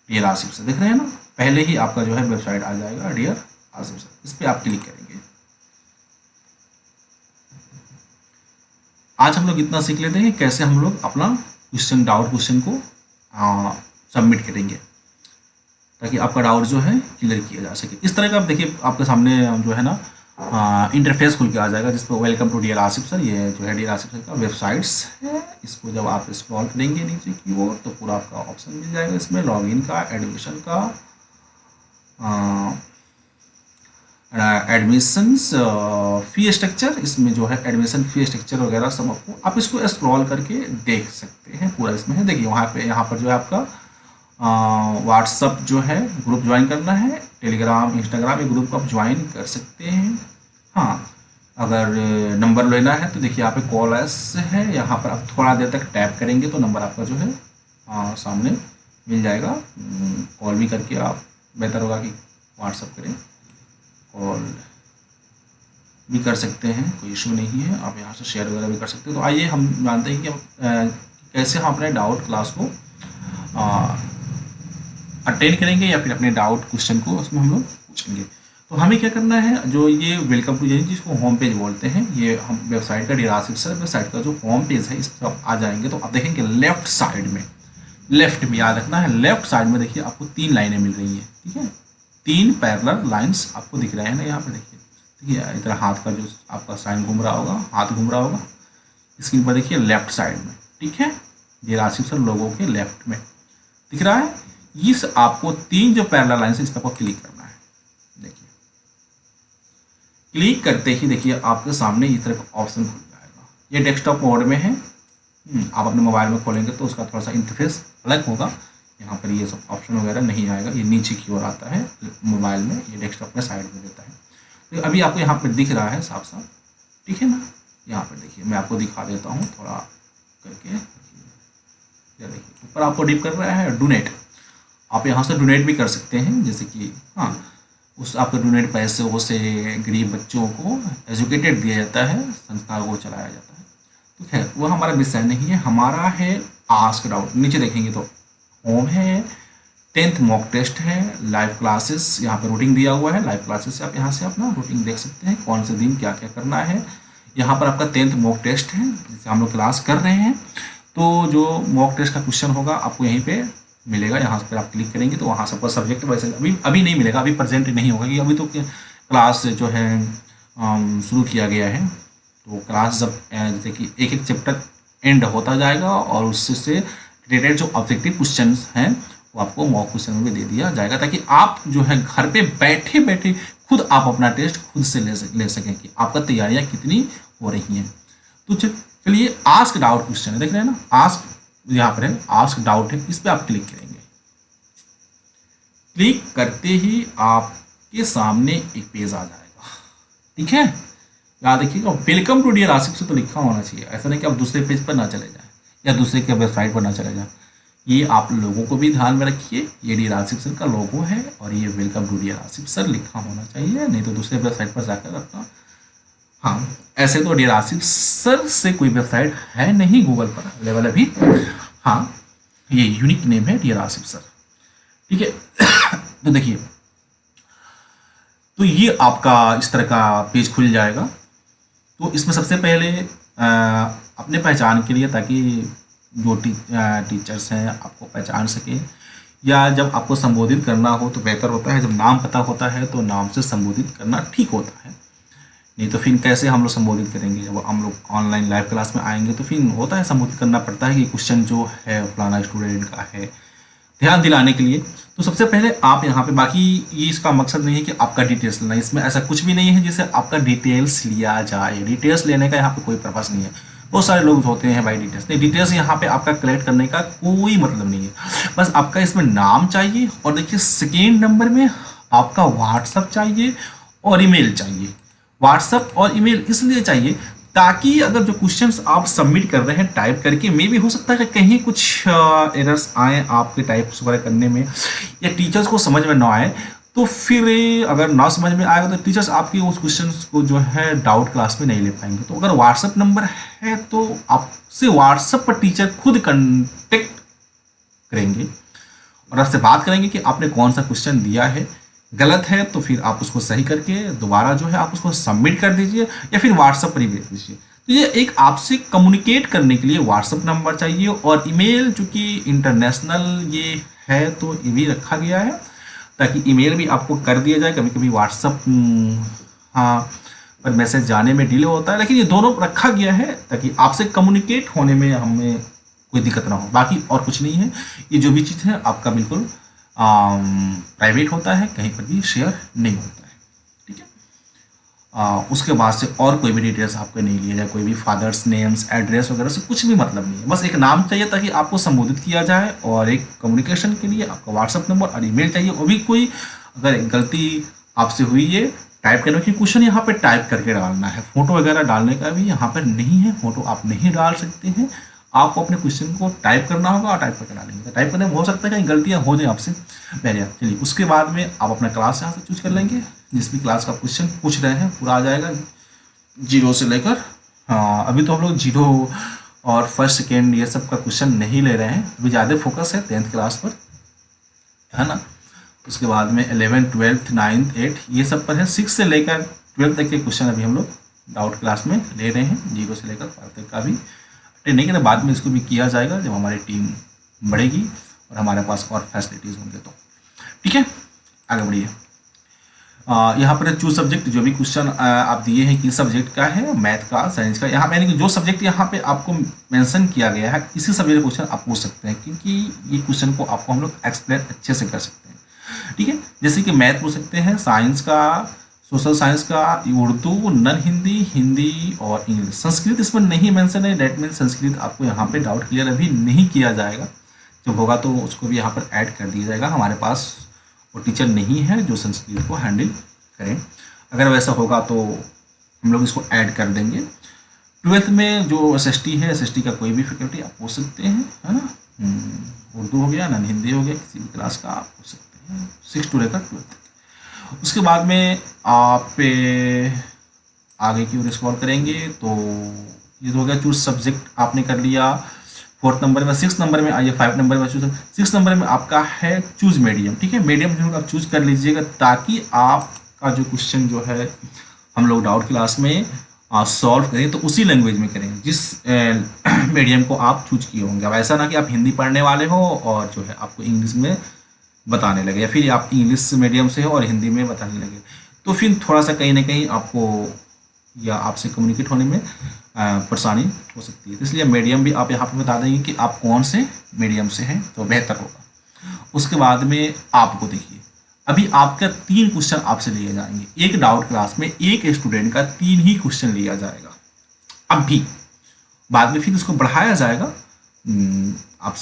डियर आसिफ सर दिख रहे हैं ना, पहले ही आपका जो है वेबसाइट आ जाएगा डियर आसिफ सर, इस पर आप क्लिक करेंगे। आज हम लोग इतना सीख लेते हैं कैसे हम लोग अपना डाउट क्वेश्चन को सबमिट करेंगे ताकि आपका डाउट जो है क्लियर किया जा सके। इस तरह का आप देखिए आपके सामने जो है ना इंटरफेस खुल के आ जाएगा, जिस पर welcome to dear Asif sir, ये जो है डियर आसिफ सर का वेबसाइट्स है। इसको जब आप स्क्रॉल करेंगे नीचे की ओर तो पूरा आपका ऑप्शन मिल जाएगा, इसमें लॉगिन का, एडमिशन का, एडमिशन्स फी स्ट्रक्चर, इसमें जो है एडमिशन फी स्ट्रक्चर वगैरह सब आपको, आप इसको स्क्रॉल करके देख सकते हैं पूरा इसमें है। देखिए वहाँ पे यहाँ पर जो है आपका व्हाट्सअप जो है ग्रुप ज्वाइन करना है, टेलीग्राम इंस्टाग्राम ये ग्रुप आप ज्वाइन कर सकते हैं। हाँ, अगर नंबर लेना है तो देखिए यहाँ पे कॉल एस है, यहाँ पर आप थोड़ा देर तक टैप करेंगे तो नंबर आपका जो है सामने मिल जाएगा। कॉल भी करके आप, बेहतर होगा कि व्हाट्सअप करें, कॉल भी कर सकते हैं, कोई इशू नहीं है, आप यहाँ से शेयर वगैरह भी कर सकते हैं। तो आइए हम जानते हैं कि कैसे हम अपने डाउट क्लास को अटेंड करेंगे या फिर अपने डाउट क्वेश्चन को उसमें हम लोग पूछेंगे। तो हमें क्या करना है, जो ये वेलकम टू जर्नी जिसको होम पेज बोलते हैं, ये हम वेबसाइट का डिरासिव सर वेबसाइट का जो होम पेज है इस पर आप आ जाएंगे तो आप देखेंगे लेफ्ट साइड में, लेफ्ट में याद रखना है, लेफ्ट साइड में देखिए आपको 3 लाइनें मिल रही हैं, ठीक है, 3 पैरेलल लाइंस आपको दिख रहे हैं ना यहाँ पर देखिए, ठीक है, इधर हाथ का जो आपका साइन घूम रहा होगा, हाथ घूम रहा होगा स्क्रीन पर देखिए लेफ्ट साइड में, ठीक है, डिरासिव सर लोगों के लेफ्ट में दिख रहा है। इस आपको 3 जो पैरेलल लाइन्स है इस पर आपको क्लिक करना है। देखिए क्लिक करते ही देखिए आपके सामने इस तरह का ऑप्शन खुल जाएगा, ये डेस्कटॉप मोड में है। आप अपने मोबाइल में खोलेंगे तो उसका थोड़ा सा इंटरफेस अलग होगा, यहाँ पर ये सब ऑप्शन वगैरह नहीं आएगा, ये नीचे की ओर आता है मोबाइल में, ये डेस्कटॉप में साइड में देता है। तो अभी आपको यहाँ पर दिख रहा है साफ साफ, ठीक है ना, यहाँ पर देखिए मैं आपको दिखा देता हूँ थोड़ा करके, देखिए ऊपर आपको डिप कर रहा है डोनेट, आप यहाँ से डोनेट भी कर सकते हैं, जैसे कि हाँ उस आपके डोनेट पैसे से गरीब बच्चों को एजुकेटेड दिया जाता है, संस्था को चलाया जाता है। तो खैर वो हमारा विषय नहीं है, हमारा है आस्क डाउट। नीचे देखेंगे तो होम है, 10th मॉक टेस्ट है, लाइव क्लासेस यहाँ पे रूटीन दिया हुआ है, लाइव क्लासेस से आप यहाँ से अपना रूटीन देख सकते हैं, कौन से दिन क्या क्या करना है। यहाँ पर आपका 10th मॉक टेस्ट है जिसे हम लोग क्लास कर रहे हैं, तो जो मॉक टेस्ट का क्वेश्चन होगा आपको यहीं पे मिलेगा, यहाँ पर आप क्लिक करेंगे तो वहाँ सबका सब्जेक्ट वैसे अभी नहीं मिलेगा, अभी प्रेजेंट नहीं होगा, क्योंकि अभी तो क्लास जो है शुरू किया गया है। तो क्लास जब जैसे कि एक एक चैप्टर एंड होता जाएगा और उससे रिलेटेड जो ऑब्जेक्टिव क्वेश्चन हैं वो आपको मॉक क्वेश्चन में दे दिया जाएगा, ताकि आप जो है घर पे बैठे बैठे खुद आप अपना टेस्ट खुद से ले सकें कि आपका तैयारियाँ कितनी हो रही हैं। तो चलिए आस्क डाउट क्वेश्चन है, देख रहे हैं ना, आस्क यहाँ पर है, आस्क डाउट है, इस पर आप क्लिक करेंगे। क्लिक करते ही आपके सामने एक पेज आ जाएगा, ठीक है, याद रखिएगा वेलकम टू डियर आसिफ से तो लिखा होना चाहिए, ऐसा नहीं कि आप दूसरे पेज पर ना चले जाएं या दूसरे के वेबसाइट पर ना चले जाएं। ये आप लोगों को भी ध्यान में रखिए, ये डियर आसिफ सर का लोगो है और ये welcome to dear Asif sir लिखा होना चाहिए, नहीं तो दूसरे वेबसाइट पर जाकर अपना, हाँ ऐसे तो डियर आसिफ सर से कोई वेबसाइट है नहीं गूगल पर अवेलेबल अभी, हाँ ये यूनिक नेम है डियर आसिफ सर, ठीक है। तो देखिए तो ये आपका इस तरह का पेज खुल जाएगा। तो इसमें सबसे पहले अपने पहचान के लिए, ताकि जो टीचर्स हैं आपको पहचान सकें, या जब आपको संबोधित करना हो तो बेहतर होता है जब नाम पता होता है तो नाम से संबोधित करना ठीक होता है, नहीं तो फिर कैसे हम लोग संबोधित करेंगे, जब हम लोग ऑनलाइन लाइव क्लास में आएंगे तो फिर होता है संबोधित करना पड़ता है कि क्वेश्चन जो है फलाना स्टूडेंट का है, ध्यान दिलाने के लिए। तो सबसे पहले आप यहाँ पे, बाकी ये इसका मकसद नहीं है कि आपका डिटेल्स लेना, इसमें ऐसा कुछ भी नहीं है जिससे आपका डिटेल्स लिया जाए, डिटेल्स लेने का यहाँ पे कोई पर्पस नहीं है। बहुत सारे लोग होते हैं भाई डिटेल्स नहीं, डिटेल्स यहाँ पे आपका कलेक्ट करने का कोई मतलब नहीं है, बस आपका इसमें नाम चाहिए और देखिए सेकेंड नंबर में आपका व्हाट्सअप चाहिए और ईमेल चाहिए। व्हाट्सअप और ईमेल इसलिए चाहिए ताकि अगर जो क्वेश्चंस आप सबमिट कर रहे हैं टाइप करके, मे भी हो सकता है कि कहीं कुछ एरर्स आए आपके टाइप्स वगैरह करने में या टीचर्स को समझ में ना आए, तो फिर अगर ना समझ में आएगा तो टीचर्स आपके उस क्वेश्चंस को जो है डाउट क्लास में नहीं ले पाएंगे। तो अगर व्हाट्सअप नंबर है तो आपसे व्हाट्सअप पर टीचर खुद कंटेक्ट करेंगे और आपसे बात करेंगे कि आपने कौन सा क्वेश्चन दिया है, गलत है तो फिर आप उसको सही करके दोबारा जो है आप उसको सबमिट कर दीजिए या फिर व्हाट्सएप पर ही भेज दीजिए। तो ये एक आपसे कम्युनिकेट करने के लिए व्हाट्सएप नंबर चाहिए और ईमेल, चूँकि इंटरनेशनल ये है तो ये भी रखा गया है ताकि ईमेल भी आपको कर दिया जाए। कभी कभी व्हाट्सएप हाँ पर मैसेज जाने में डिले होता है, लेकिन ये दोनों रखा गया है ताकि आपसे कम्युनिकेट होने में हमें कोई दिक्कत ना हो। बाकी और कुछ नहीं है, ये जो भी चीज़ है आपका बिल्कुल प्राइवेट होता है, कहीं पर भी शेयर नहीं होता है, ठीक है। उसके बाद से और कोई भी डिटेल्स आपको नहीं लिया जाए, कोई भी फादर्स नेम्स एड्रेस वगैरह से कुछ भी मतलब नहीं है। बस एक नाम चाहिए ताकि आपको संबोधित किया जाए, और एक कम्युनिकेशन के लिए आपका व्हाट्सअप नंबर और ईमेल चाहिए। वो भी कोई अगर गलती आपसे हुई है टाइप करने की, क्वेश्चन यहाँ पे टाइप करके डालना है। फोटो वगैरह डालने का भी यहाँ पर नहीं है, फोटो आप नहीं डाल सकते हैं। आपको अपने क्वेश्चन को टाइप करना होगा और टाइप करके डालेंगे। तो टाइप करने में हो सकता है कहीं गलतियाँ हो जाए आपसे पहले। चलिए उसके बाद में आप अपना क्लास यहाँ से चूज कर लेंगे, जिस भी क्लास का क्वेश्चन पूछ रहे हैं पूरा आ जाएगा 0 से लेकर। हाँ, अभी तो हम लोग 0 और फर्स्ट सेकेंड ये सब का क्वेश्चन नहीं ले रहे हैं, अभी ज़्यादा फोकस है 10th क्लास पर, है ना। उसके बाद में 11th 12th 9th 8th ये सब पर है। 6 से लेकर 12 तक के क्वेश्चन अभी हम लोग डाउट क्लास में ले रहे हैं, 0 से लेकर 5 तक का भी अटेंड नहीं किया। बाद में इसको भी किया जाएगा जब हमारी टीम बढ़ेगी और हमारे पास और फैसिलिटीज़ होंगे तो। ठीक है, आगे बढ़िए। यहाँ पर चूज सब्जेक्ट, जो भी क्वेश्चन आप दिए हैं किस सब्जेक्ट का है, मैथ का, साइंस का, यहाँ मैंने जो सब्जेक्ट यहाँ पे आपको मेंशन किया गया है इसी सब्जेक्ट क्वेश्चन आप पूछ सकते हैं, क्योंकि ये क्वेश्चन को आपको हम लोग एक्सप्लेन अच्छे से कर सकते हैं। ठीक है, जैसे कि मैथ पूछ सकते हैं, साइंस का, सोशल साइंस का, उर्दू, नन हिंदी, हिंदी और इंग्लिश। संस्कृत इसमें नहीं मेंशन है, डेट मीन संस्कृत आपको यहाँ पे डाउट क्लियर अभी नहीं किया जाएगा, जब होगा तो उसको भी यहाँ पर ऐड कर दिया जाएगा। हमारे पास वो टीचर नहीं है जो संस्कृत को हैंडल करें, अगर वैसा होगा तो हम लोग इसको ऐड कर देंगे। 12th में जो SST है, SST का कोई भी फैकल्टी आप पूछ सकते हैं, है ना। उर्दू हो गया, नन हिंदी हो गया, किसी भी क्लास का आप पूछ सकते हैं 6 to लेकर 12 तक। उसके बाद में आप आगे की ओर स्क्रॉल करेंगे तो ये हो गया चूज सब्जेक्ट आपने कर लिया 4th नंबर में। 6th नंबर में आइए, 5 नंबर में चूज, 6th नंबर में आपका है चूज मीडियम। ठीक है, मीडियम जरूर आप चूज कर लीजिएगा ताकि आपका जो क्वेश्चन जो है हम लोग डाउट क्लास में सॉल्व करें तो उसी लैंग्वेज में करें जिस मीडियम को आप चूज किए होंगे। अब ऐसा ना कि आप हिंदी पढ़ने वाले हो और जो है आपको इंग्लिश में बताने लगे, या फिर आप इंग्लिश मीडियम से हो और हिंदी में बताने लगे, तो फिर थोड़ा सा कहीं ना कहीं आपको या आपसे कम्युनिकेट होने में परेशानी हो सकती है। तो इसलिए मीडियम भी आप यहाँ पे बता देंगे कि आप कौन से मीडियम से हैं तो बेहतर होगा। उसके बाद में आपको देखिए, अभी आपका 3 क्वेश्चन आपसे लिए जाएंगे। एक डाउट क्लास में एक स्टूडेंट का 3 ही क्वेश्चन लिया जाएगा। अब भी बाद में फिर उसको बढ़ाया जाएगा, आप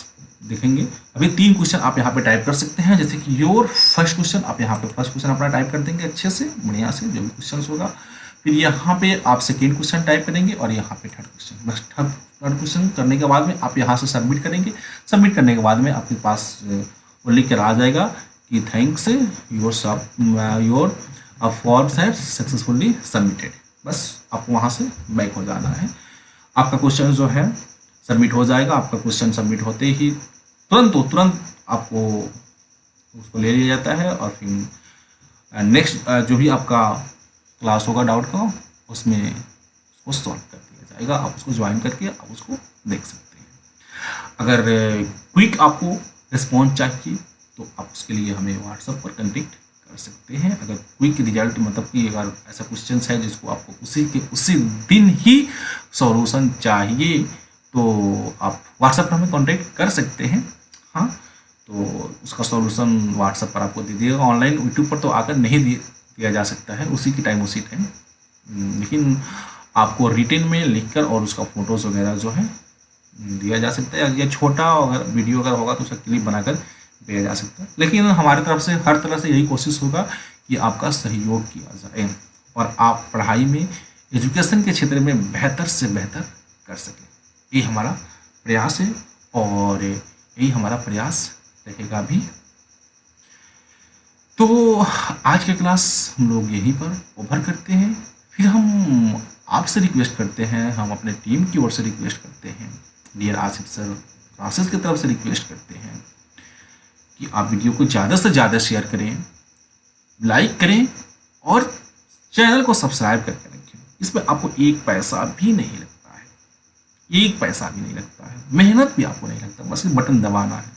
देखेंगे। अभी 3 क्वेश्चन आप यहाँ पे टाइप कर सकते हैं, जैसे कि योर फर्स्ट क्वेश्चन, आप यहाँ पे फर्स्ट क्वेश्चन अपना टाइप कर देंगे अच्छे से बढ़िया से, जो भी क्वेश्चन होगा। फिर यहाँ पे आप सेकेंड क्वेश्चन टाइप करेंगे और यहाँ पे थर्ड क्वेश्चन। बस थर्ड क्वेश्चन करने के बाद में आप यहाँ से सबमिट करेंगे। सबमिट करने के बाद में आपके पास वो लिख कर आ जाएगा कि thanks your forms have successfully submitted. बस आपको वहाँ से बैक हो जाना है। आपका क्वेश्चन जो है सबमिट हो जाएगा। आपका क्वेश्चन सबमिट होते ही तुरंत आपको उसको ले लिया जाता है और फिर नेक्स्ट जो भी आपका क्लास होगा डाउट का उसमें उसको सॉल्व कर दिया जाएगा। आप उसको ज्वाइन करके आप उसको देख सकते हैं। अगर क्विक आपको रिस्पॉन्स चाहिए तो आप उसके लिए हमें व्हाट्सएप पर कनेक्ट कर सकते हैं। अगर क्विक रिजल्ट मतलब कि अगर ऐसा क्वेश्चन है जिसको आपको उसी दिन ही सॉल्यूशन चाहिए तो आप व्हाट्सएप पर हमें कॉन्टेक्ट कर सकते हैं। हाँ, तो उसका सॉल्यूशन व्हाट्सएप पर आपको दे दिएगा। ऑनलाइन यूट्यूब पर तो आकर नहीं दिया जा सकता है उसी की टाइम उसी टाइम, लेकिन आपको रिटेन में लिखकर और उसका फोटोज़ वगैरह जो है दिया जा सकता है, या छोटा अगर वीडियो अगर होगा तो उसका क्लिप बनाकर दिया जा सकता है। लेकिन हमारी तरफ से हर तरह से यही कोशिश होगा कि आपका सहयोग किया जाए और आप पढ़ाई में एजुकेशन के क्षेत्र में बेहतर से बेहतर कर सकें। ये हमारा प्रयास है और यही हमारा प्रयास रहेगा भी। तो आज की क्लास हम लोग यहीं पर ओवर करते हैं। फिर हम आपसे रिक्वेस्ट करते हैं, हम अपने टीम की ओर से रिक्वेस्ट करते हैं, डियर आसिफ सर क्लासेस की तरफ से रिक्वेस्ट करते हैं कि आप वीडियो को ज़्यादा से ज़्यादा शेयर करें, लाइक करें और चैनल को सब्सक्राइब करके रखें। इसमें आपको 1 पैसा भी नहीं लगता है, 1 पैसा भी नहीं लगता है, मेहनत भी आपको नहीं लगता, बस बटन दबाना है।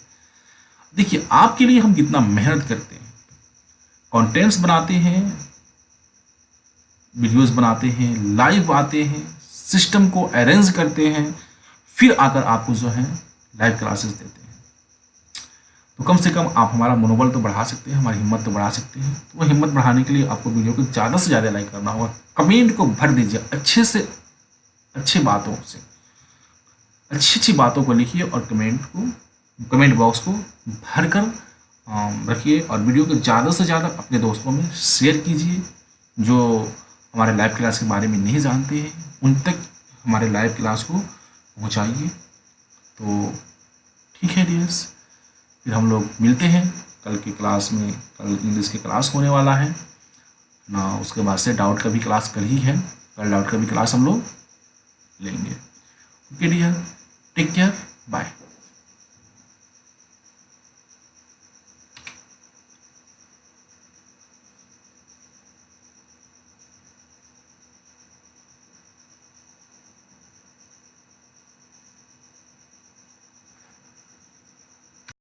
देखिए आपके लिए हम कितना मेहनत करते हैं, कंटेंट्स बनाते हैं, वीडियोस बनाते हैं, लाइव आते हैं, सिस्टम को अरेंज करते हैं, फिर आकर आपको जो है लाइव क्लासेस देते हैं। तो कम से कम आप हमारा मनोबल तो बढ़ा सकते हैं, हमारी हिम्मत तो बढ़ा सकते हैं। तो वो हिम्मत बढ़ाने के लिए आपको वीडियो को ज़्यादा से ज़्यादा लाइक करना होगा, कमेंट को भर दीजिए अच्छे से अच्छी बातों से, अच्छी अच्छी बातों को लिखिए और कमेंट बॉक्स को भर कर रखिए। और वीडियो को ज़्यादा से ज़्यादा अपने दोस्तों में शेयर कीजिए जो हमारे लाइव क्लास के बारे में नहीं जानते हैं, उन तक हमारे लाइव क्लास को पहुंचाइए। तो ठीक है डियर्स, फिर हम लोग मिलते हैं कल की क्लास में। कल इंग्लिश की क्लास होने वाला है ना, उसके बाद से डाउट का भी क्लास कल ही है, कल डाउट का भी क्लास हम लोग लेंगे। Okay dear, take care, bye.